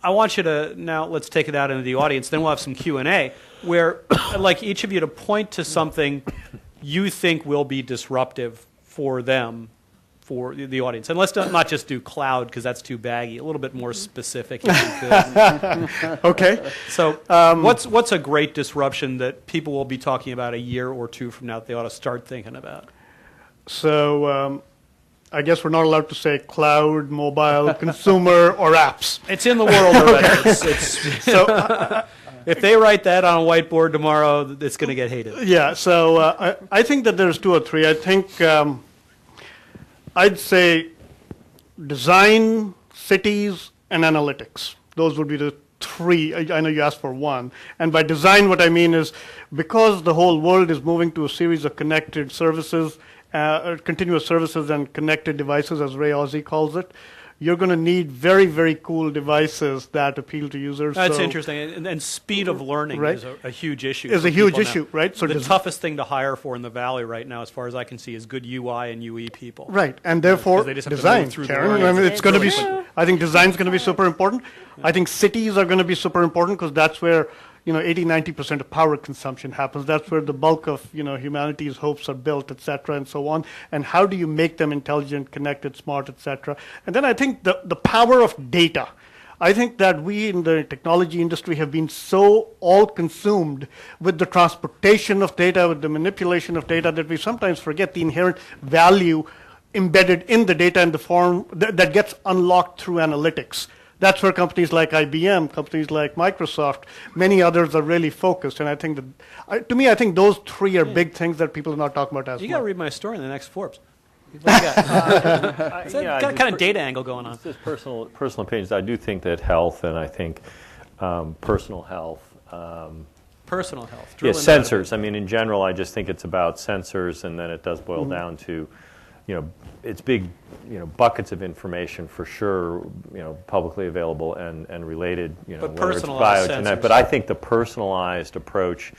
I want you to, now let's take it out into the audience, then we'll have some Q&A, where I'd like each of you to point to something you think will be disruptive for them, for the audience. And let's not just do cloud, because that's too baggy, a little bit more specific if you could. Okay. So what's a great disruption that people will be talking about a year or two from now that they ought to start thinking about? So I guess we're not allowed to say cloud, mobile, consumer, or apps. It's in the world already. So, if they write that on a whiteboard tomorrow, it's going to get hated. Yeah, so I think that there's two or three. I think I'd say design, cities, and analytics. Those would be the three. I know you asked for one. And by design, what I mean is because the whole world is moving to a series of connected services, continuous services and connected devices, as Ray Ozzie calls it, you're going to need very, very cool devices that appeal to users. That's interesting. And speed of learning is a huge issue. Is a huge issue, right? So the toughest thing to hire for in the Valley right now, as far as I can see, is good UI and UE people. Right, and therefore design, Kaaren. I mean, it's going to be. I think design is going to be super important. I think cities are going to be super important because that's where 80-90% of power consumption happens. That's where the bulk of humanity's hopes are built, et cetera, and so on. And how do you make them intelligent, connected, smart, et cetera? And then I think the power of data. I think that we in the technology industry have been so all consumed with the transportation of data, with the manipulation of data, that we sometimes forget the inherent value embedded in the data in the form that gets unlocked through analytics. That's where companies like IBM, companies like Microsoft, many others are really focused. And I think that, to me, I think those three are big things that people are not talking about as much. You got to read my story in the next Forbes. What do you got? Got kind of data angle going on. Just personal opinions. I do think that health, and I think personal health. Personal health. Yeah, sensors. I mean, in general, I just think it's about sensors, and then it does boil down to, it's big, buckets of information for sure, publicly available and related, but whether it's biogenetic. But I think the personalized approach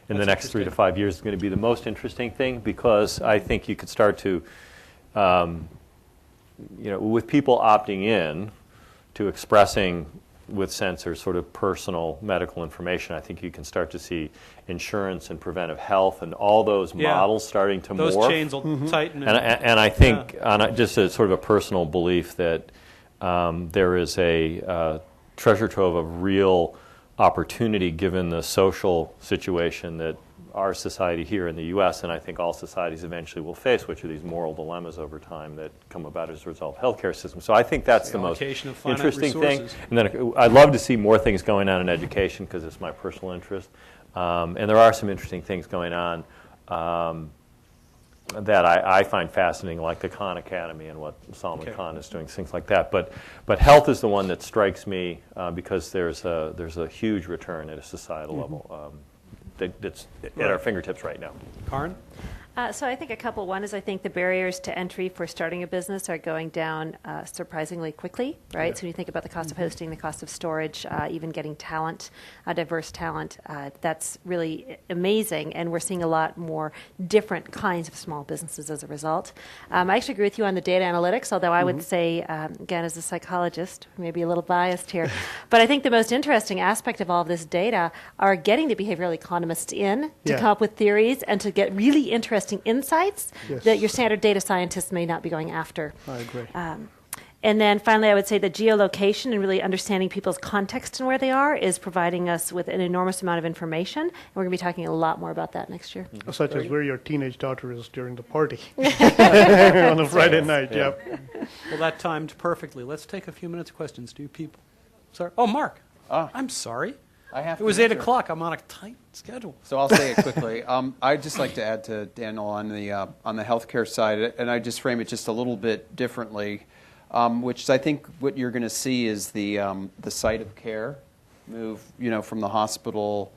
in the next 3 to 5 years is going to be the most interesting thing, because I think you could start to, with people opting in to expressing with sensors sort of personal medical information, I think you can start to see insurance and preventive health and all those models starting to morph. Those chains will tighten. And I think, just as sort of a personal belief, that there is a treasure trove of real opportunity given the social situation that our society here in the U.S. and I think all societies eventually will face, which are these moral dilemmas over time that come about as a result of healthcare systems. So I think that's the most interesting thing. And then I'd love to see more things going on in education because it's my personal interest. And there are some interesting things going on that I find fascinating, like the Khan Academy and what Salman Khan is doing, things like that. But health is the one that strikes me because there's a huge return at a societal level. That's at our fingertips right now. Kaaren? So I think a couple. One is I think the barriers to entry for starting a business are going down surprisingly quickly, right? So when you think about the cost of hosting, the cost of storage, even getting talent, diverse talent, that's really amazing. And we're seeing a lot more different kinds of small businesses as a result. I actually agree with you on the data analytics, although I would say, again, as a psychologist, maybe a little biased here, but I think the most interesting aspect of all of this data are getting the behavioral economists in to come up with theories and to get really interesting insights that your standard data scientists may not be going after. I agree. And then finally, I would say that geolocation and really understanding people's context and where they are is providing us with an enormous amount of information. And we're going to be talking a lot more about that next year. Such as where your teenage daughter is during the party on a Friday night. Yeah. Well, that timed perfectly. Let's take a few minutes of questions. Do people? Sorry. Oh, Mark. I'm sorry. It was 8 o'clock. I'm on a tight schedule. So I'll say it quickly. I'd just like to add to Daniel on the healthcare side, and I just frame it just a little bit differently, which is I think what you're going to see is the site of care move, from the hospital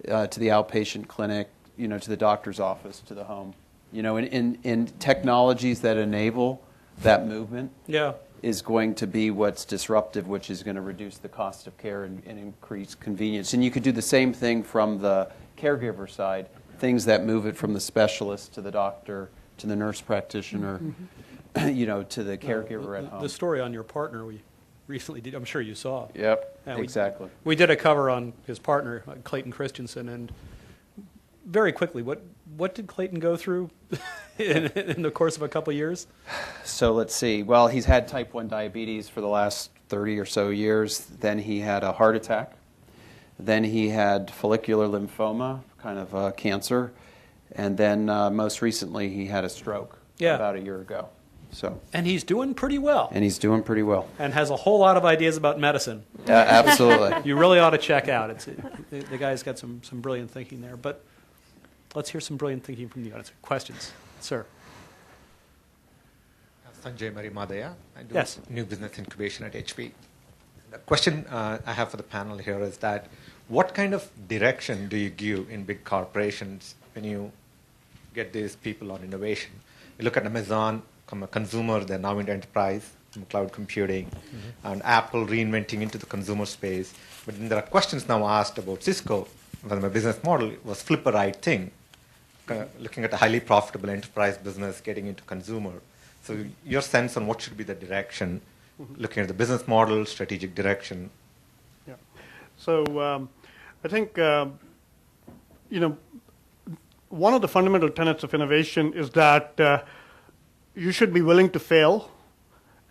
to the outpatient clinic, to the doctor's office, to the home, in technologies that enable that movement. Yeah. Is going to be what's disruptive, which is going to reduce the cost of care and increase convenience. And you could do the same thing from the caregiver side, things that move it from the specialist to the doctor to the nurse practitioner, to the caregiver at home. The story on your partner we recently did, I'm sure you saw. Yep, Yeah, exactly. We did a cover on his partner, Clayton Christensen, and very quickly, what did Clayton go through in the course of a couple of years? So let's see. Well, he's had type 1 diabetes for the last 30 or so years. Then he had a heart attack. Then he had follicular lymphoma, kind of cancer. And then most recently he had a stroke about a year ago. And he's doing pretty well. And he's doing pretty well. And has a whole lot of ideas about medicine. Absolutely. You really ought to check out. The guy's got some brilliant thinking there. But let's hear some brilliant thinking from the audience. Questions? Sir. Sanjay Marimadaya. I do Yes. new business incubation at HP. The question I have for the panel here is that what kind of direction do you give in big corporations when you get these people on innovation? You look at Amazon, from a consumer, they're now into enterprise, from cloud computing, and Apple reinventing into the consumer space. But then there are questions now asked about Cisco, when my business model was flip a right thing, looking at a highly profitable enterprise business getting into consumer. So your sense on what should be the direction, looking at the business model, strategic direction. Yeah. So I think, one of the fundamental tenets of innovation is that you should be willing to fail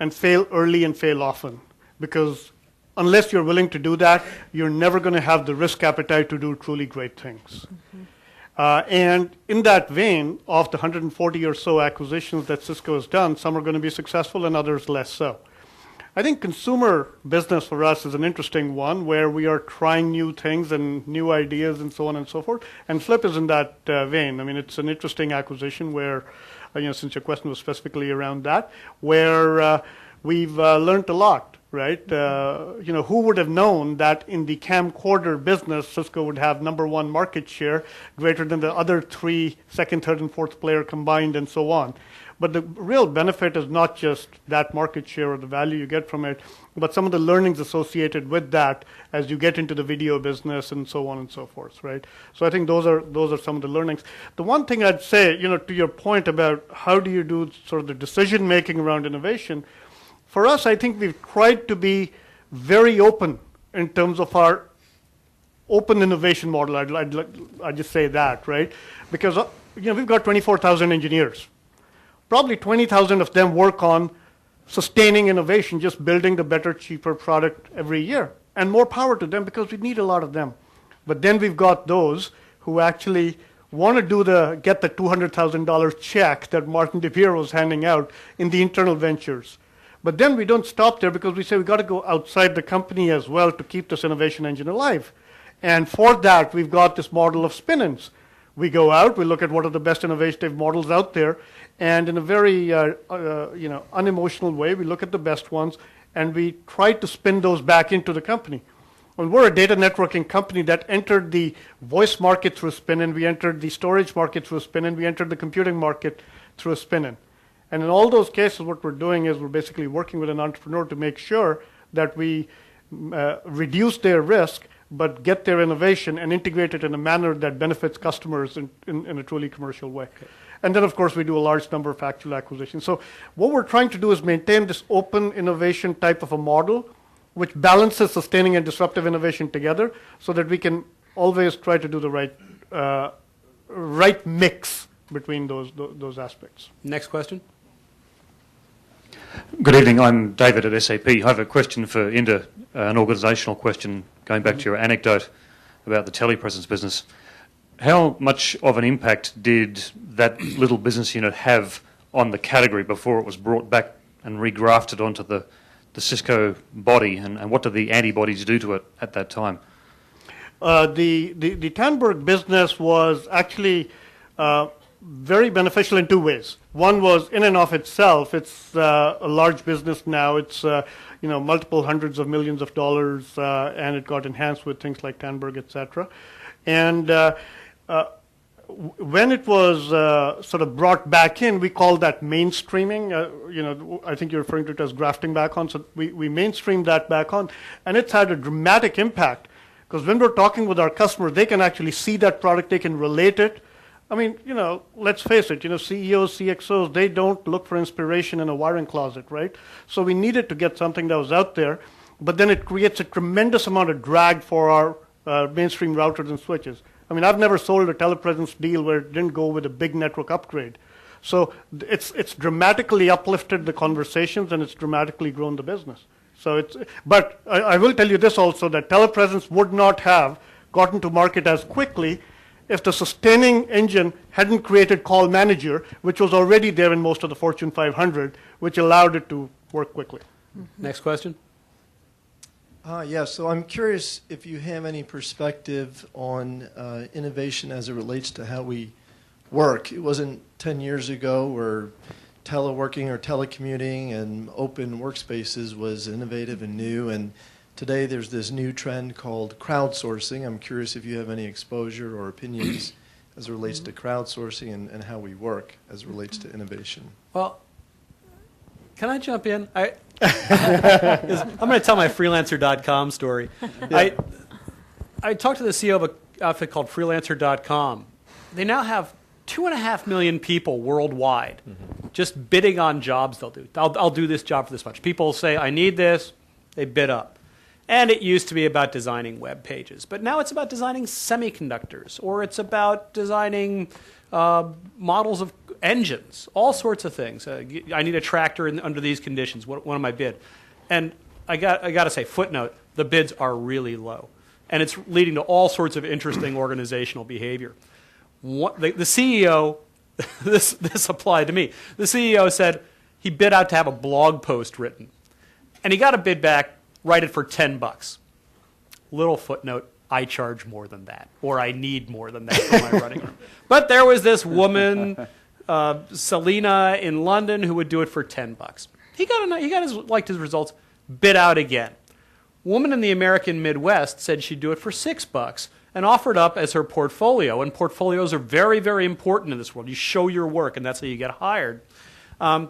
and fail early and fail often, because unless you're willing to do that, you're never going to have the risk appetite to do truly great things. And in that vein, of the 140 or so acquisitions that Cisco has done, some are going to be successful and others less so. I think consumer business for us is an interesting one, where we are trying new things and new ideas and so on and so forth. And Flip is in that vein. I mean, it's an interesting acquisition where, since your question was specifically around that, where we've learned a lot, right? Who would have known that in the camcorder business, Cisco would have #1 market share, greater than the other 3 second, third, and fourth player combined, and so on. But the real benefit is not just that market share or the value you get from it, but some of the learnings associated with that as you get into the video business and so on and so forth, right? So I think those are some of the learnings. The one thing I'd say, to your point about how do you do sort of the decision making around innovation, for us, I think we've tried to be very open in terms of our open innovation model. I'd just say that, right? Because we've got 24,000 engineers. Probably 20,000 of them work on sustaining innovation, just building the better, cheaper product every year. And more power to them, because we need a lot of them. But then we've got those who actually want to get the $200,000 check that Martin DePiero was handing out in the internal ventures. But then we don't stop there, because we say we've got to go outside the company as well to keep this innovation engine alive. And for that, we've got this model of spin-ins. We go out, we look at what are the best innovative models out there, and in a very unemotional way, we look at the best ones, and we try to spin those back into the company. Well, we're a data networking company that entered the voice market through spin-in, we entered the storage market through spin-in, we entered the computing market through a spin-in. And in all those cases, what we're doing is we're basically working with an entrepreneur to make sure that we reduce their risk, but get their innovation and integrate it in a manner that benefits customers in a truly commercial way. Okay. And then, of course, we do a large number of actual acquisitions. So what we're trying to do is maintain this open innovation type of a model, which balances sustaining and disruptive innovation together, so that we can always try to do the right mix between those aspects. Next question. Good evening. I'm David at SAP. I have a question for Inder, an organisational question, going back to your anecdote about the telepresence business. How much of an impact did that little business unit have on the category before it was brought back and regrafted onto the Cisco body, and what did the antibodies do to it at that time? The Tandberg business was actually very beneficial in two ways. One was in and of itself. It's a large business now. It's multiple hundreds of millions of dollars, and it got enhanced with things like Tandberg, etc. And when it was sort of brought back in, we call that mainstreaming. I think you're referring to it as grafting back on. So we mainstreamed that back on, and it's had a dramatic impact, because when we're talking with our customers, they can actually see that product, they can relate it. I mean, let's face it, CEOs, CXOs, they don't look for inspiration in a wiring closet, right? So we needed to get something that was out there, but then it creates a tremendous amount of drag for our mainstream routers and switches. I mean, I've never sold a telepresence deal where it didn't go with a big network upgrade. So it's dramatically uplifted the conversations, and it's dramatically grown the business. But I will tell you this also, that telepresence would not have gotten to market as quickly if the sustaining engine hadn't created Call Manager, which was already there in most of the Fortune 500, which allowed it to work quickly. Mm-hmm. Next question. So I'm curious if you have any perspective on innovation as it relates to how we work. It wasn't 10 years ago where teleworking or telecommuting and open workspaces was innovative and new, and today there's this new trend called crowdsourcing. I'm curious if you have any exposure or opinions as it relates to crowdsourcing and how we work as it relates to innovation. Well, can I jump in? I'm going to tell my freelancer.com story. Yeah. I talked to the CEO of an outfit called freelancer.com. They now have 2.5 million people worldwide just bidding on jobs they'll do. I'll do this job for this much. People say, I need this. They bid up. And it used to be about designing web pages. But now it's about designing semiconductors, or it's about designing models of engines, all sorts of things. I need a tractor under these conditions. What am I bid? And I got to say, footnote, the bids are really low. And it's leading to all sorts of interesting organizational behavior. The CEO, this applied to me. The CEO said he bid out to have a blog post written. And he got a bid back, write it for $10. Little footnote, I charge more than that, or I need more than that for my running room. But there was this woman, Selena in London, who would do it for $10. He liked his results, bid out again. Woman in the American Midwest said she'd do it for $6 and offered up as her portfolio. And portfolios are very, very important in this world. You show your work, and that's how you get hired. And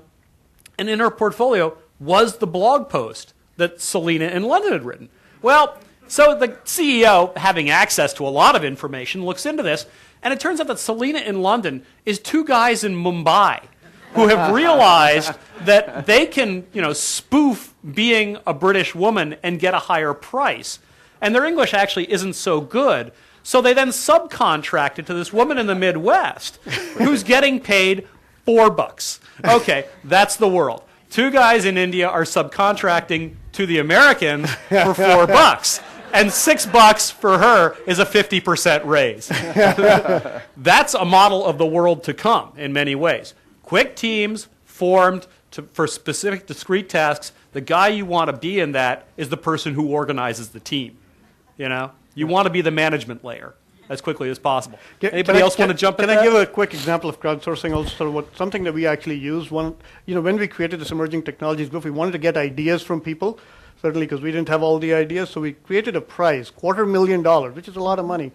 in her portfolio was the blog post that Selena in London had written. Well, so the CEO, having access to a lot of information, looks into this, and it turns out that Selena in London is two guys in Mumbai who have realized that they can, spoof being a British woman and get a higher price. And their English actually isn't so good. So they then subcontracted to this woman in the Midwest who's getting paid $4. Okay, that's the world. Two guys in India are subcontracting to the Americans for $4. And $6 for her is a 50% raise. That's a model of the world to come in many ways. Quick teams formed for specific discrete tasks. The guy you want to be in that is the person who organizes the team. You want to be the management layer as quickly as possible. Anybody else want to jump in? Can I give a quick example of crowdsourcing? Also, something that we actually use. When we created this emerging technologies group, we wanted to get ideas from people. certainly because we didn't have all the ideas. So we created a prize, $250,000, which is a lot of money,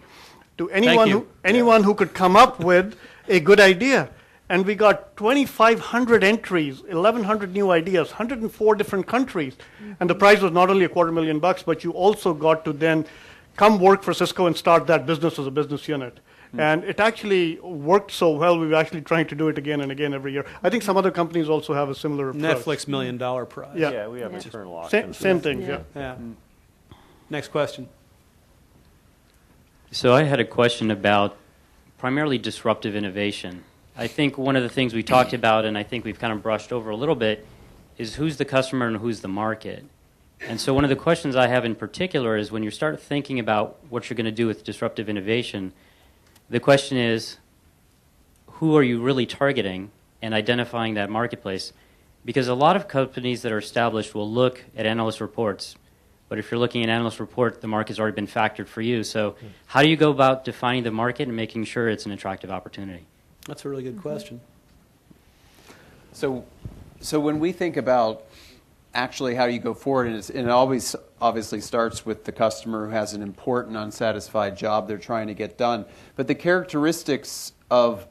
to anyone who could come up with a good idea. And we got 2,500 entries, 1,100 new ideas, 104 different countries. And the prize was not only $250,000, but you also got to then come work for Cisco and start that business as a business unit. And it actually worked so well, we were actually trying to do it again and again every year. I think some other companies also have a similar approach. Netflix $1 million prize. Yeah, we have internal auctions. Same thing, yeah. Yeah. Next question. So I had a question about primarily disruptive innovation. I think one of the things we talked about, and I think we've kind of brushed over a little bit, is who's the customer and who's the market. And so one of the questions I have in particular is when you start thinking about what you're going to do with disruptive innovation, the question is, who are you really targeting and identifying that marketplace? Because a lot of companies that are established will look at analyst reports, but if you're looking at an analyst report, the market's already been factored for you. So how do you go about defining the market and making sure it's an attractive opportunity? That's a really good question. So when we think about actually how you go forward, and it always obviously starts with the customer who has an important unsatisfied job they're trying to get done. But the characteristics of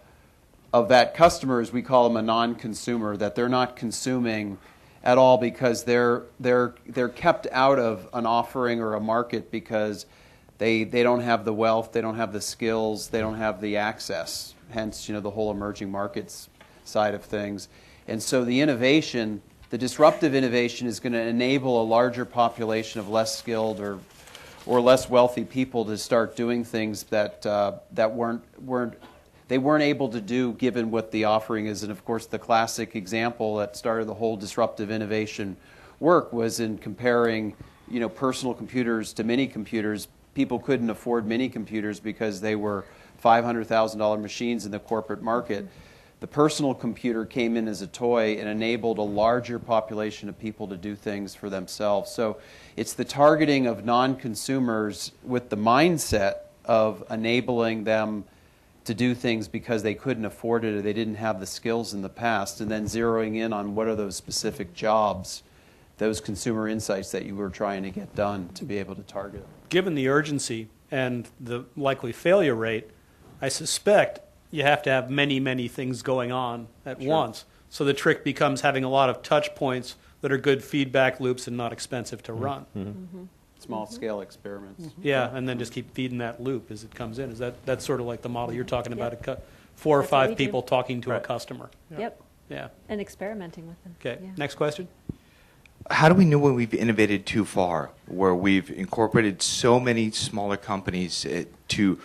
that customer is we call them a non-consumer, that they're not consuming at all because they're kept out of an offering or a market because they don't have the wealth, they don't have the skills, they don't have the access. Hence, the whole emerging markets side of things. And so the innovation, the disruptive innovation, is going to enable a larger population of less skilled or less wealthy people to start doing things that they weren't able to do given what the offering is. And of course, the classic example that started the whole disruptive innovation work was in comparing, personal computers to mini computers. People couldn't afford mini computers because they were $500,000 machines in the corporate market. The personal computer came in as a toy and enabled a larger population of people to do things for themselves. So it's the targeting of non-consumers with the mindset of enabling them to do things because they couldn't afford it or they didn't have the skills in the past, and then zeroing in on what are those specific jobs, those consumer insights that you were trying to get done to be able to target them. Given the urgency and the likely failure rate, I suspect you have to have many, many things going on at once. So the trick becomes having a lot of touch points that are good feedback loops and not expensive to run. Small-scale experiments. Yeah, and then just keep feeding that loop as it comes in. That's sort of like the model you're talking about, 4 or 5 people talking to a customer. Yep. Yeah. And experimenting with them. Okay, Yeah. next question. How do we know when we've innovated too far, where we've incorporated so many smaller companies to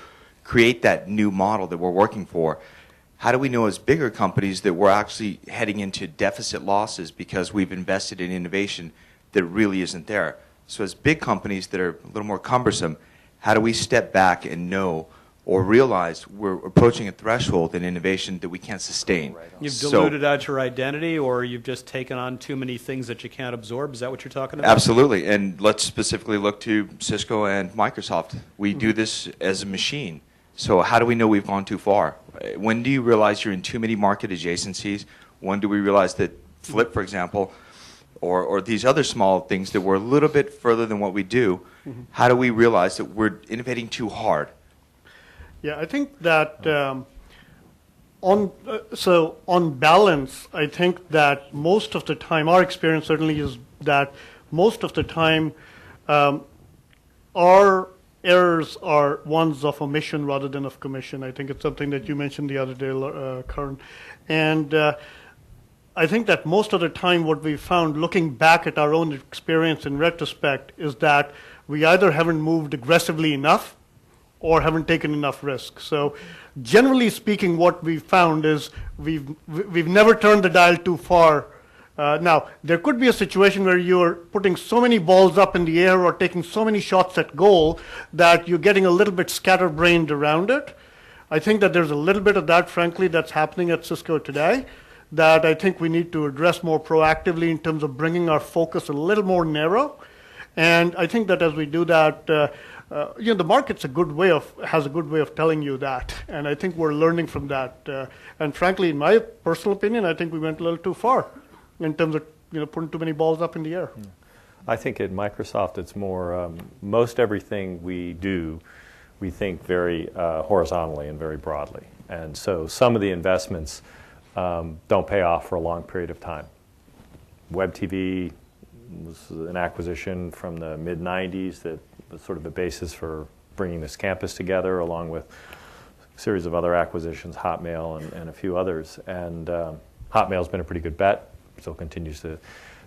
create that new model that we're working for? How do we know as bigger companies that we're actually heading into deficit losses because we've invested in innovation that really isn't there? So as big companies that are a little more cumbersome, how do we step back and know or realize we're approaching a threshold in innovation that we can't sustain? You've diluted out your identity, or you've just taken on too many things that you can't absorb? Is that what you're talking about? Absolutely. And let's specifically look to Cisco and Microsoft. We do this as a machine. So how do we know we've gone too far? When do you realize you're in too many market adjacencies? When do we realize that Flip, for example, or these other small things that were a little bit further than what we do, how do we realize that we're innovating too hard? Yeah, I think that on balance, I think that most of the time, our experience certainly is that most of the time, our errors are ones of omission rather than of commission. I think it's something that you mentioned the other day, Kaaren. And I think that most of the time what we found, looking back at our own experience in retrospect, is that we either haven't moved aggressively enough or haven't taken enough risk. So generally speaking, what we found is we've never turned the dial too far. Now, there could be a situation where you're putting so many balls up in the air or taking so many shots at goal that you're getting a little bit scatterbrained around it. I think that there's a little bit of that, frankly, that's happening at Cisco today, that I think we need to address more proactively in terms of bringing our focus a little more narrow. And I think that as we do that, the market's has a good way of telling you that, and I think we're learning from that. And frankly, in my personal opinion, I think we went a little too far in terms of putting too many balls up in the air. I think at Microsoft it's more, most everything we do, we think very horizontally and very broadly. And so some of the investments don't pay off for a long period of time. Web TV was an acquisition from the mid-90s that was sort of the basis for bringing this campus together, along with a series of other acquisitions, Hotmail and a few others. And Hotmail's been a pretty good bet, still continues to.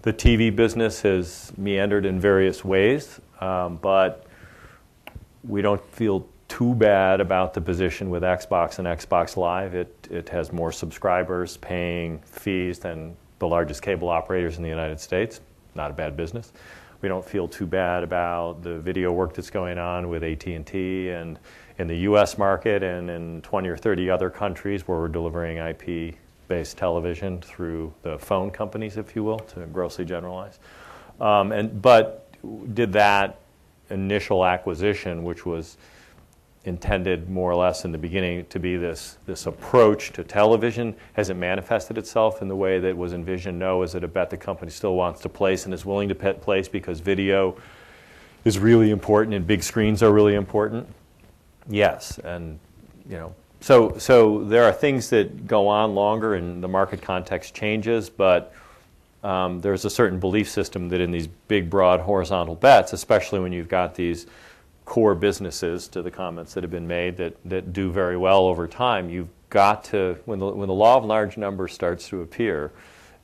The TV business has meandered in various ways, but we don't feel too bad about the position with Xbox and Xbox Live. It has more subscribers paying fees than the largest cable operators in the United States. Not a bad business. We don't feel too bad about the video work that's going on with AT&T and in the U.S. market and in 20 or 30 other countries where we're delivering IP-based television through the phone companies, if you will, to grossly generalize. But did that initial acquisition, which was intended more or less in the beginning to be this approach to television, has it manifested itself in the way that was envisioned? No. Is it a bet the company still wants to place and is willing to place because video is really important and big screens are really important? Yes. And so there are things that go on longer and the market context changes, but there's a certain belief system that in these big, broad, horizontal bets, especially when you've got these core businesses, to the comments that have been made, that do very well over time, you've got to, when the law of large numbers starts to appear,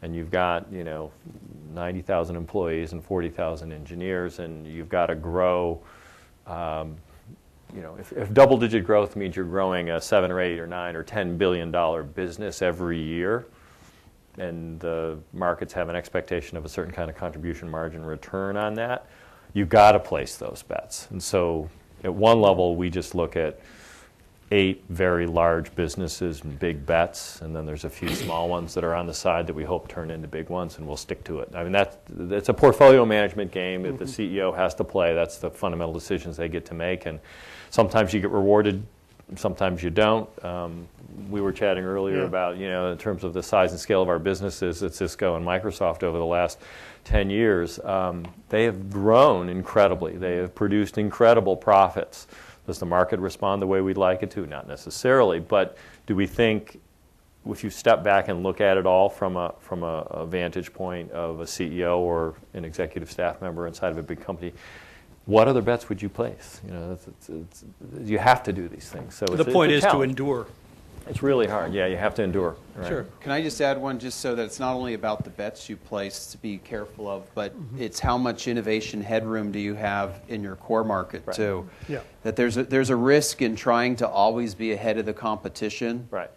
and you've got 90,000 employees and 40,000 engineers, and you've got to grow. If double-digit growth means you're growing a $7 or $8 or $9 or $10 billion business every year, and the markets have an expectation of a certain kind of contribution margin return on that, you've got to place those bets. And so at one level, we just look at 8 very large businesses and big bets, and then there's a few small ones that are on the side that we hope turn into big ones, and we'll stick to it. I mean, that's a portfolio management game that the CEO has to play. That's the fundamental decisions they get to make, and sometimes you get rewarded, sometimes you don't. We were chatting earlier about, in terms of the size and scale of our businesses at Cisco and Microsoft over the last 10 years, they have grown incredibly. They have produced incredible profits. Does the market respond the way we'd like it to? Not necessarily, but do we think, if you step back and look at it all from a vantage point of a CEO or an executive staff member inside of a big company, what other bets would you place? You have to do these things. So the point is to endure. It's really hard. Yeah, you have to endure. Right? Sure. Can I just add one, just so that it's not only about the bets you place to be careful of, but it's how much innovation headroom do you have in your core market too? Yeah. That there's a risk in trying to always be ahead of the competition. Right.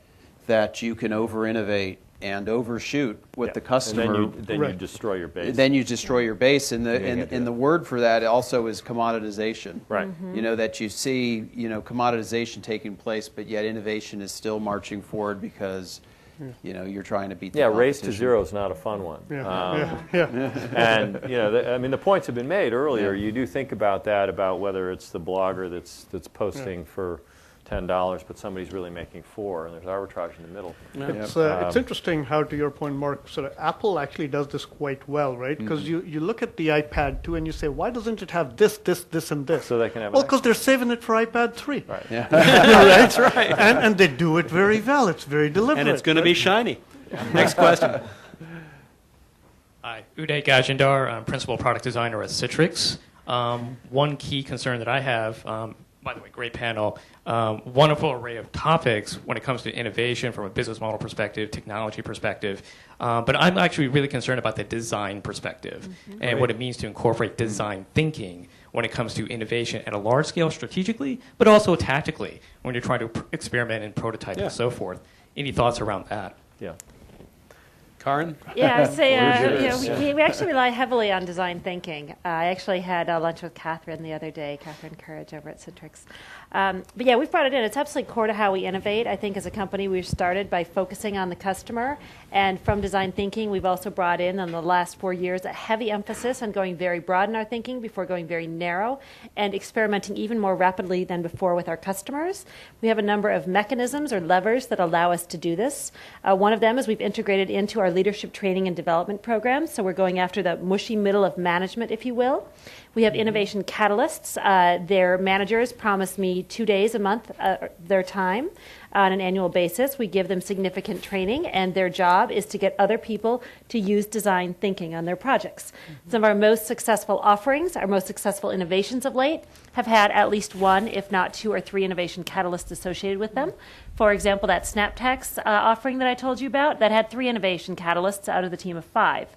That you can over-innovate and overshoot what the customer. And then you destroy your base. Then you destroy your base, and the word for that also is commoditization. Right. That you see commoditization taking place, but yet innovation is still marching forward because you're trying to beat the competition. Race to zero is not a fun one. And the points have been made earlier. You do think about that, about whether it's the blogger that's posting for $10, but somebody's really making $4, and there's arbitrage in the middle. It's interesting how, to your point, Mark, sort of Apple actually does this quite well, right? Because you look at the iPad 2 and you say, why doesn't it have this, and this? So they can have because they're saving it for iPad 3. Right. Right? That's right. And they do it very well. It's very deliberate. And it's going to be shiny. Next question. Hi, Uday Gajendar. I'm Principal Product Designer at Citrix. One key concern that I have, by the way, great panel, wonderful array of topics when it comes to innovation from a business model perspective, technology perspective. But I'm actually really concerned about the design perspective and what it means to incorporate design thinking when it comes to innovation at a large scale strategically, but also tactically when you're trying to experiment and prototype and so forth. Any thoughts around that? Yeah. Kaaren? Yeah, I'd say we actually rely heavily on design thinking. I actually had lunch with Catherine the other day, Catherine Courage over at Citrix. But yeah, we've brought it in. It's absolutely core to how we innovate. I think as a company, we started by focusing on the customer. And from design thinking, we've also brought in the last 4 years, a heavy emphasis on going very broad in our thinking before going very narrow and experimenting even more rapidly than before with our customers. We have a number of mechanisms or levers that allow us to do this. One of them is we've integrated into our leadership training and development programs. So we're going after the mushy middle of management, if you will. We have innovation catalysts. Their managers promise me 2 days a month their time on an annual basis. We give them significant training, and their job is to get other people to use design thinking on their projects. Some of our most successful offerings, our most successful innovations of late, have had at least one, if not 2 or 3 innovation catalysts associated with them. For example, that SnapText offering that I told you about, that had 3 innovation catalysts out of the team of 5.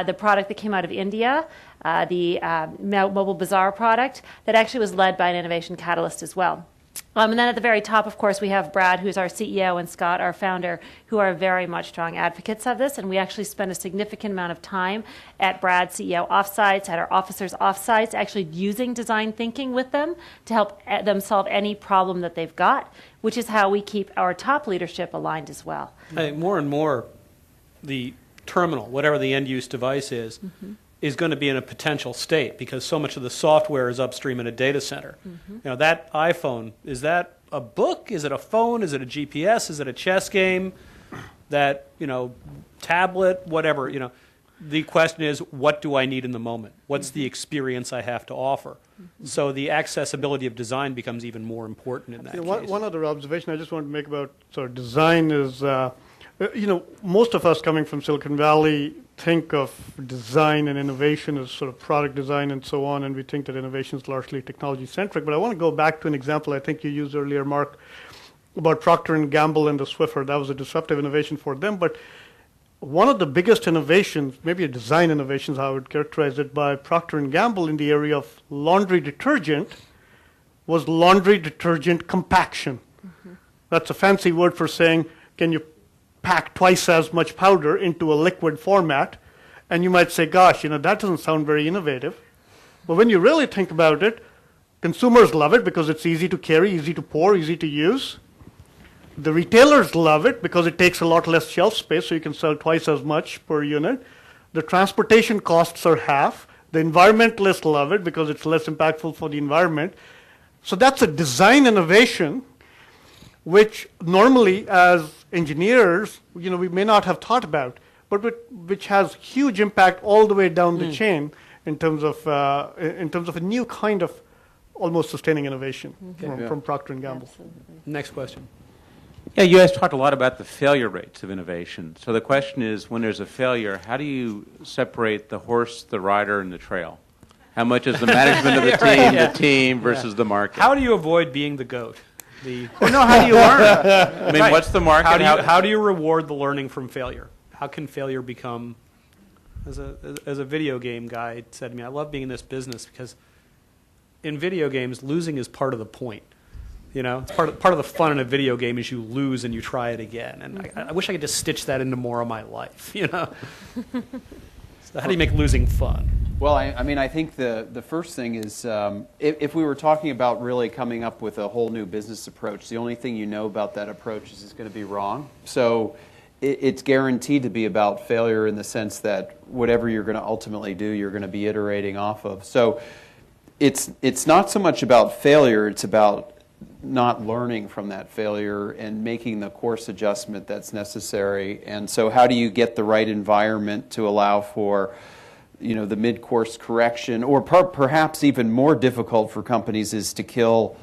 The product that came out of India, the Mobile Bazaar product, that actually was led by an innovation catalyst as well. And then at the very top, of course, we have Brad, who's our CEO, and Scott, our founder, who are very much strong advocates of this. And we actually spend a significant amount of time at Brad's CEO offsites, at our officers' offsites, actually using design thinking with them to help them solve any problem that they've got, which is how we keep our top leadership aligned as well. I think more and more, the terminal, whatever the end-use device is going to be in a potential state because so much of the software is upstream in a data center. You know, that iPhone, is that a book? Is it a phone? Is it a GPS? Is it a chess game? That, you know, tablet, whatever, you know. The question is, what do I need in the moment? What's the experience I have to offer? So the accessibility of design becomes even more important in that case. One other observation I just want to make about sort of design is, you know, most of us coming from Silicon Valley think of design and innovation as sort of product design and so on, and we think that innovation is largely technology-centric. But I want to go back to an example I think you used earlier, Mark, about Procter & Gamble and the Swiffer. That was a disruptive innovation for them. But one of the biggest innovations, maybe a design innovation, how I would characterize it, by Procter & Gamble in the area of laundry detergent was laundry detergent compaction. That's a fancy word for saying, can you pack twice as much powder into a liquid format? And you might say, gosh, you know, that doesn't sound very innovative. But when you really think about it, consumers love it because it's easy to carry, easy to pour, easy to use. The retailers love it because it takes a lot less shelf space, so you can sell twice as much per unit. The transportation costs are half. The environmentalists love it because it's less impactful for the environment. So that's a design innovation which normally as engineers, you know, we may not have thought about, but which has huge impact all the way down the chain in terms of a new kind of almost sustaining innovation from Procter & Gamble. Absolutely. Next question. Yeah, you guys talked a lot about the failure rates of innovation. So the question is, when there's a failure, how do you separate the horse, the rider, and the trail? How much is the management of the team versus the market? How do you avoid being the goat? Well, no, how do you learn? I mean, what's the market? How do you reward the learning from failure? How can failure become, as a video game guy said to me, I love being in this business because in video games, losing is part of the point. You know, it's part of the fun in a video game is you lose and you try it again. And I wish I could just stitch that into more of my life, you know. So how do you make losing fun? Well, I mean, I think the first thing is if we were talking about really coming up with a whole new business approach, the only thing you know about that approach is it's going to be wrong. So it's guaranteed to be about failure in the sense that whatever you're going to ultimately do, you're going to be iterating off of. So it's not so much about failure, it's about not learning from that failure and making the course adjustment that's necessary. And so how do you get the right environment to allow for, you know, the mid-course correction, or perhaps even more difficult for companies is to kill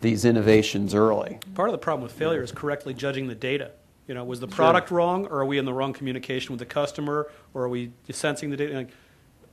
these innovations early. Part of the problem with failure is correctly judging the data. You know, was the product wrong, or are we in the wrong communication with the customer, or are we sensing the data? Like,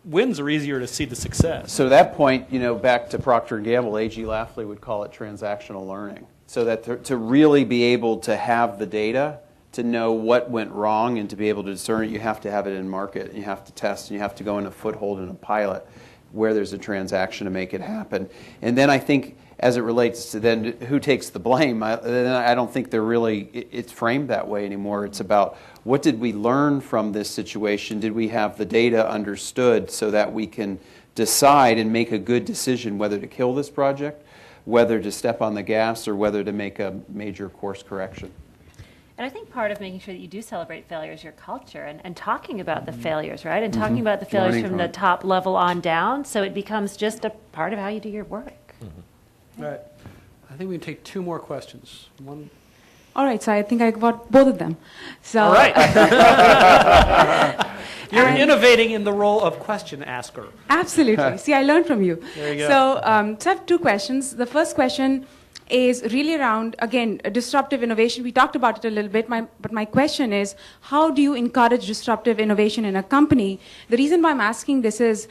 wins are easier to see the success. So to that point, you know, back to Procter & Gamble, A.G. Lafley would call it transactional learning. So that to really be able to have the data, to know what went wrong and to be able to discern it, you have to have it in market, and you have to test, and you have to go in a foothold in a pilot where there's a transaction to make it happen. And then I think as it relates to then who takes the blame, I don't think it's framed that way anymore. It's about what did we learn from this situation? Did we have the data understood so that we can decide and make a good decision whether to kill this project whether to step on the gas or whether to make a major course correction. And I think part of making sure that you do celebrate failure is your culture and talking about the failures, right? And talking about the failures Learning from the top level on down, so it becomes just a part of how you do your work. All right. I think we can take 2 more questions. One. All right, so I think I got both of them. So, All right. You're innovating in the role of question asker. Absolutely. See, I learned from you. There you go. So I have 2 questions. The first question is really around, again, disruptive innovation. We talked about it a little bit, but my question is, how do you encourage disruptive innovation in a company? The reason why I'm asking this is,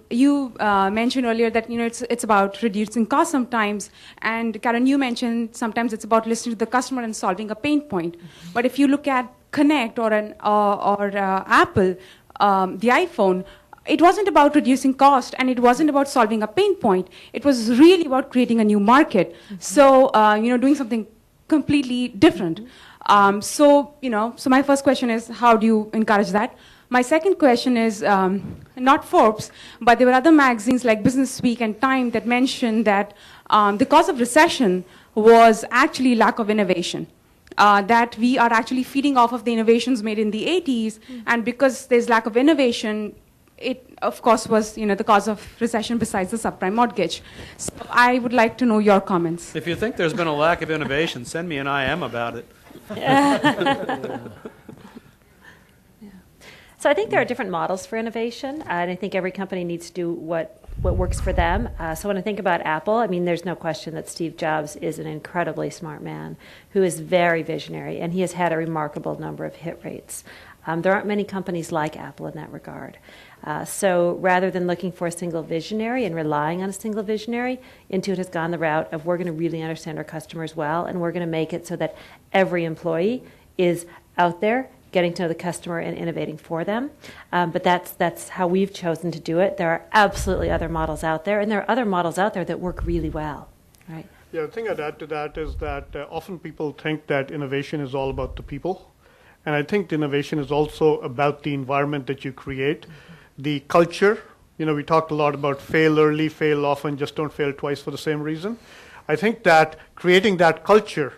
you mentioned earlier that it's about reducing cost sometimes, and Kaaren, you mentioned sometimes it's about listening to the customer and solving a pain point. But if you look at Connect or Apple, the iPhone, it wasn't about reducing cost, and it wasn't about solving a pain point. It was really about creating a new market. So, doing something completely different. So my first question is, how do you encourage that? My second question is, not Forbes, but there were other magazines like Business Week and Time that mentioned that the cause of recession was actually lack of innovation. That we are actually feeding off of the innovations made in the 80s, and because there's lack of innovation, it, of course, was the cause of recession besides the subprime mortgage. So I would like to know your comments. If you think there's been a lack of innovation, send me an IM about it. So I think there are different models for innovation, and I think every company needs to do what works for them. So when I think about Apple, I mean, there's no question that Steve Jobs is an incredibly smart man who is very visionary, and he has had a remarkable number of hit rates. There aren't many companies like Apple in that regard. So rather than looking for a single visionary and relying on a single visionary, Intuit has gone the route of, we're going to really understand our customers well, and we're going to make it so that every employee is out there getting to know the customer and innovating for them. But that's how we've chosen to do it. There are absolutely other models out there, and there are other models out there that work really well. Right? Yeah, the thing I'd add to that is that often people think that innovation is all about the people. And I think innovation is also about the environment that you create, the culture. We talked a lot about fail early, fail often, just don't fail twice for the same reason. I think that creating that culture,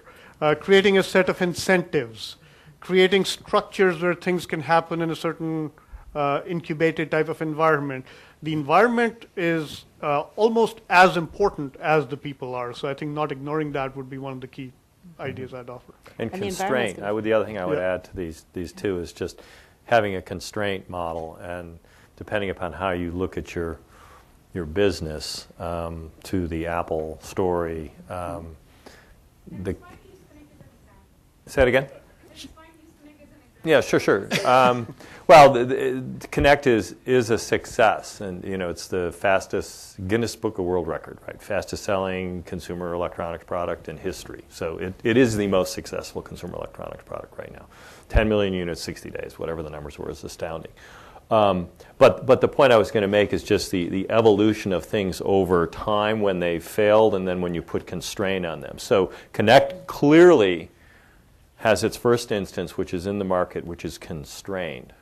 creating a set of incentives, creating structures where things can happen in a certain incubated type of environment. The environment is almost as important as the people are. So I think not ignoring that would be one of the key ideas I'd offer. And constraint. The other thing I would add to these 2 is just having a constraint model, and depending upon how you look at your business, to the Apple story. Say it again? Yeah, sure. Connect is a success, and it's the fastest Guinness Book of World Record, right? Fastest selling consumer electronics product in history. So it is the most successful consumer electronics product right now. 10 million units, 60 days, whatever the numbers were, is astounding. But the point I was going to make is just the evolution of things over time when they failed, and then when you put constraint on them. So Connect clearly has its first instance, which is in the market, which is constrained.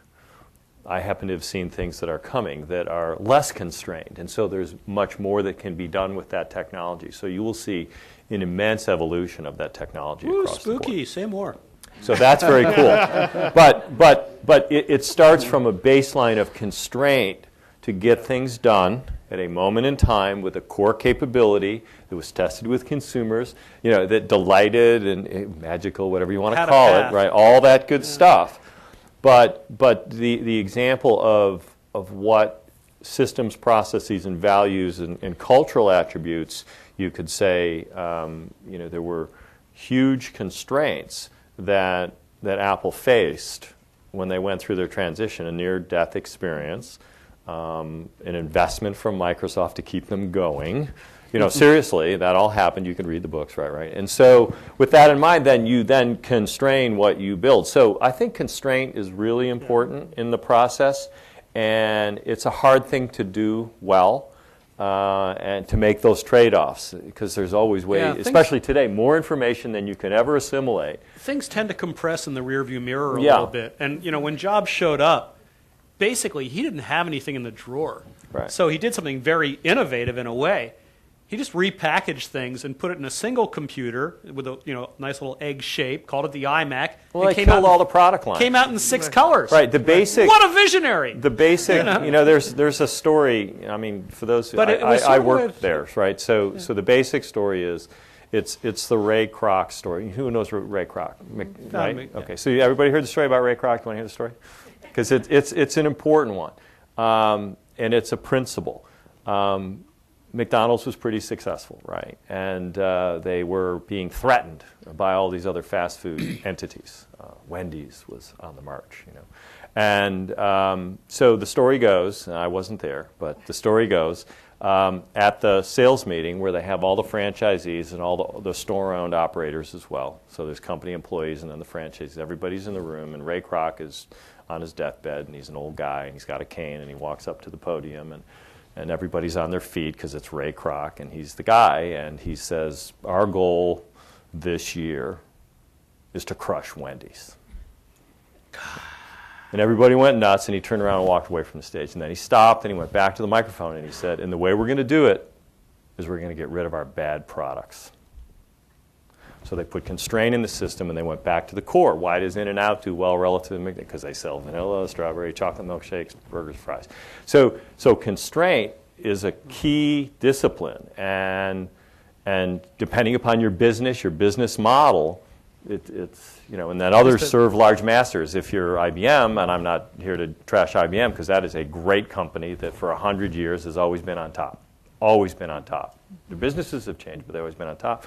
I happen to have seen things that are coming that are less constrained, and so there's much more that can be done with that technology. So you will see an immense evolution of that technology across the board. Spooky, say more. So that's very cool. But it starts from a baseline of constraint to get things done at a moment in time with a core capability that was tested with consumers, that delighted and magical, whatever you want to call it, right? All that good stuff. But the example of what systems, processes, and values and cultural attributes, you could say, there were huge constraints that Apple faced when they went through their transition, a near-death experience, an investment from Microsoft to keep them going. Seriously, that all happened. You can read the books, right? And so with that in mind, then you constrain what you build. So I think constraint is really important in the process, and it's a hard thing to do well, and to make those trade-offs, because there's always ways, especially today, more information than you can ever assimilate. Things tend to compress in the rearview mirror a little bit. And when Jobs showed up, basically he didn't have anything in the drawer. Right. So he did something very innovative in a way. He just repackaged things and put it in a single computer with a nice little egg shape, called it the iMac. Well, they killed all the product lines. Came out in 6 colors. Right. The basic. What a visionary! The basic. There's a story. I mean, for those who I worked there, right? So the basic story is, it's the Ray Kroc story. Who knows Ray Kroc? Right. Okay. So everybody heard the story about Ray Kroc? You want to hear the story? Because it's an important one, and it's a principle. McDonald's was pretty successful, right? And they were being threatened by all these other fast food entities. Wendy's was on the march, And so the story goes, and I wasn't there, but the story goes, at the sales meeting where they have all the franchisees and all the store-owned operators as well. So there's company employees and then the franchisees. Everybody's in the room, and Ray Kroc is on his deathbed, and he's an old guy, and he's got a cane, and he walks up to the podium, and everybody's on their feet because it's Ray Kroc, and he's the guy, and he says, our goal this year is to crush Wendy's. And everybody went nuts, and he turned around and walked away from the stage. And then he stopped, and he went back to the microphone, and he said, and the way we're going to do it is we're going to get rid of our bad products. So they put constraint in the system, and they went back to the core. Why does In-N-Out do well relative to McDonald's? Because they sell vanilla, strawberry, chocolate milkshakes, burgers, fries. So constraint is a key discipline, and depending upon your business model, it's and then others serve large masters. If you're IBM, and I'm not here to trash IBM because that is a great company that for 100 years has always been on top. Always been on top. Their businesses have changed, but they've always been on top.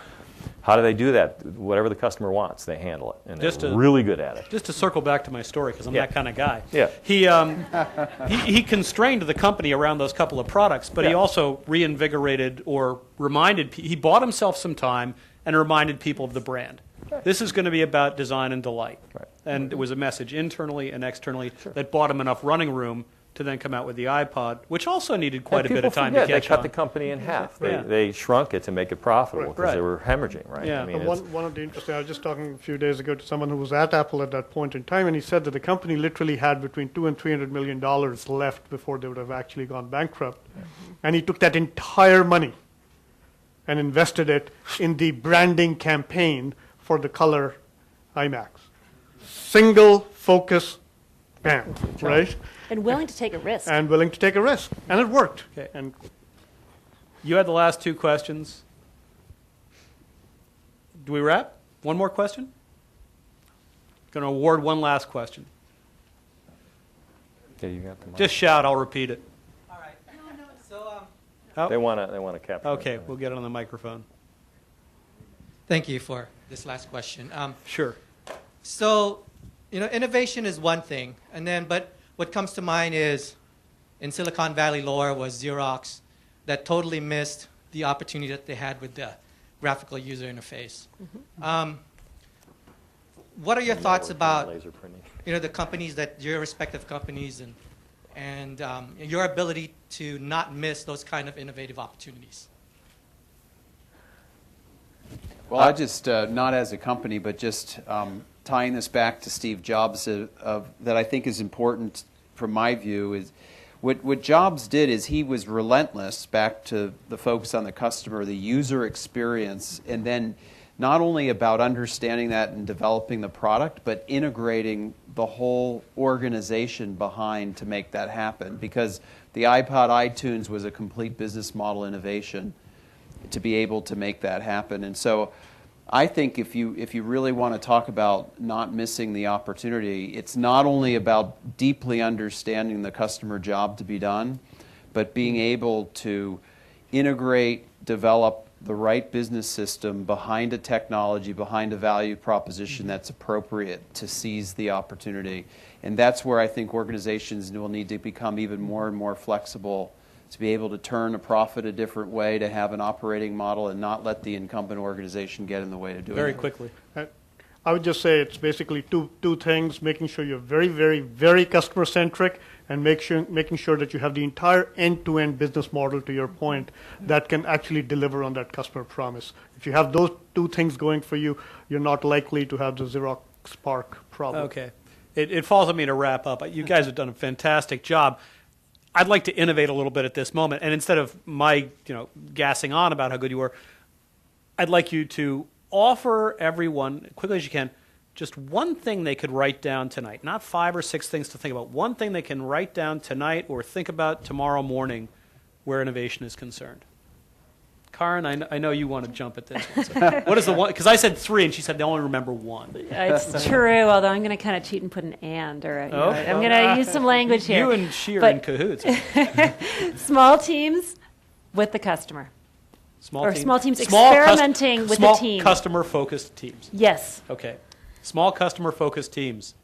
How do they do that? Whatever the customer wants, they handle it, and they're really good at it. Just to circle back to my story, because I'm that kind of guy. Yeah. He constrained the company around those couple of products, but he also reinvigorated or reminded. He bought himself some time and reminded people of the brand. Right. This is going to be about design and delight, and it was a message internally and externally that bought him enough running room to then come out with the iPod, which also needed quite a bit of time to catch on. They cut the company in half. They shrunk it to make it profitable because they were hemorrhaging, right? Yeah. One of the interesting, I was just talking a few days ago to someone who was at Apple at that point in time, and he said that the company literally had between $200 and $300 million left before they would have actually gone bankrupt. Mm-hmm. And he took that entire money and invested it in the branding campaign for the color iMacs. Single focus, bam, right? And willing to take a risk. And willing to take a risk. And it worked. Okay. And you had the last 2 questions. Do we wrap? One more question? Going to award one last question. Yeah, you got the mic. Just shout, I'll repeat it. All right. No. So they want to capture it. Okay, we'll get it on the microphone. Thank you for this last question. Sure. So, innovation is one thing, but what comes to mind is in Silicon Valley lore was Xerox that totally missed the opportunity that they had with the graphical user interface. Mm-hmm. What are your thoughts about the companies your respective companies and your ability to not miss those kind of innovative opportunities? Well, I just, not as a company, but just tying this back to Steve Jobs, that I think is important from my view, is what Jobs did is he was relentless back to the focus on the customer, the user experience, and then not only about understanding that and developing the product, but integrating the whole organization behind to make that happen. Because the iPod iTunes was a complete business model innovation to be able to make that happen. And so I think if you really want to talk about not missing the opportunity, it's not only about deeply understanding the customer job to be done, but being able to integrate, develop the right business system behind a technology, behind a value proposition that's appropriate to seize the opportunity. And that's where I think organizations will need to become even more and more flexible to be able to turn a profit a different way, to have an operating model and not let the incumbent organization get in the way to do it. Very quickly. I would just say it's basically two things: making sure you're very, very, very customer-centric, and making sure that you have the entire end-to-end business model, to your point, that can actually deliver on that customer promise. If you have those 2 things going for you, you're not likely to have the Xerox PARC problem. Okay. It falls on me to wrap up. You guys have done a fantastic job. I'd like to innovate a little bit at this moment. And instead of my, gassing on about how good you are, I'd like you to offer everyone, quickly as you can, just one thing they could write down tonight. Not 5 or 6 things to think about. One thing they can write down tonight or think about tomorrow morning where innovation is concerned. Kaaren, I know you want to jump at this one. So what is the one? Because I said 3, and she said they only remember 1. It's true, although I'm going to kind of cheat and put an and. Or I'm going to use some language here. You and she are in cahoots. Small teams with the customer. Small teams small experimenting with the team. Small customer-focused teams. Yes. Okay. Small customer-focused teams.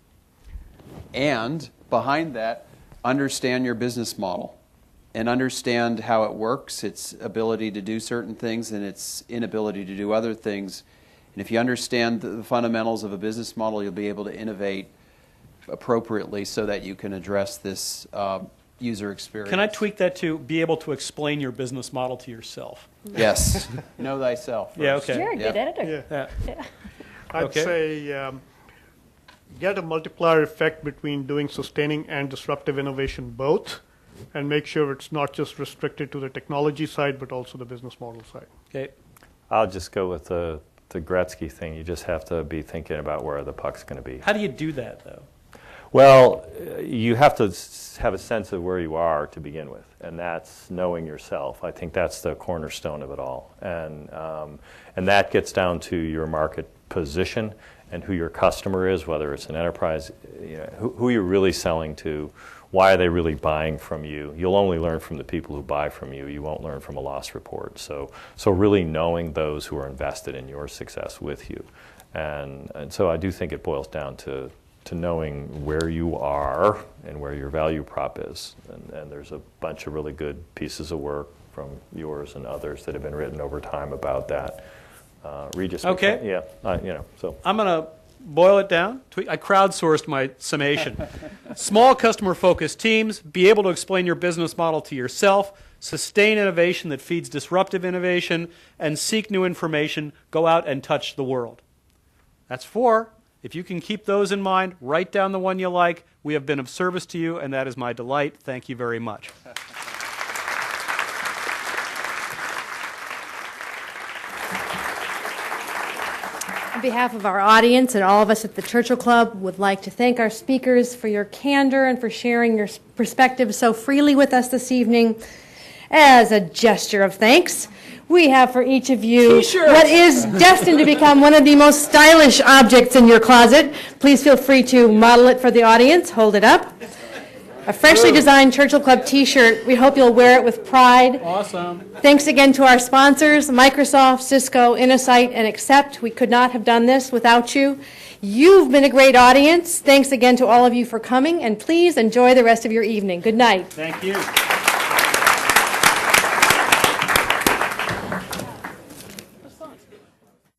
And behind that, understand your business model and understand how it works, its ability to do certain things and its inability to do other things. And if you understand the fundamentals of a business model, you'll be able to innovate appropriately so that you can address this user experience. Can I tweak that to be able to explain your business model to yourself? Yes. Know thyself first. Yeah, okay. You're a good editor. Yeah. I'd say get a multiplier effect between doing sustaining and disruptive innovation both, and make sure it's not just restricted to the technology side, but also the business model side. Okay. I'll just go with the Gretzky thing. You just have to be thinking about where the puck's going to be. How do you do that, though? Well, you have to have a sense of where you are to begin with, and that's knowing yourself. I think that's the cornerstone of it all, and that gets down to your market position and who your customer is, whether it's an enterprise, who you're really selling to, why are they really buying from you. You'll only learn from the people who buy from you. You won't learn from a loss report. So really knowing those who are invested in your success with you, and so I do think it boils down to knowing where you are and where your value prop is. And there's a bunch of really good pieces of work from yours and others that have been written over time about that. Regis. Okay. Yeah. So I'm going to boil it down. I crowdsourced my summation. Small customer-focused teams, be able to explain your business model to yourself, sustain innovation that feeds disruptive innovation, and seek new information. Go out and touch the world. That's 4. If you can keep those in mind, write down the one you like. We have been of service to you, and that is my delight. Thank you very much. On behalf of our audience and all of us at the Churchill Club, would like to thank our speakers for your candor and for sharing your perspectives so freely with us this evening. As a gesture of thanks, we have for each of you what is destined to become one of the most stylish objects in your closet. Please feel free to model it for the audience. Hold it up. A freshly designed Churchill Club t-shirt. We hope you'll wear it with pride. Awesome. Thanks again to our sponsors, Microsoft, Cisco, Innosight, and Accept. We could not have done this without you. You've been a great audience. Thanks again to all of you for coming, and please enjoy the rest of your evening. Good night. Thank you.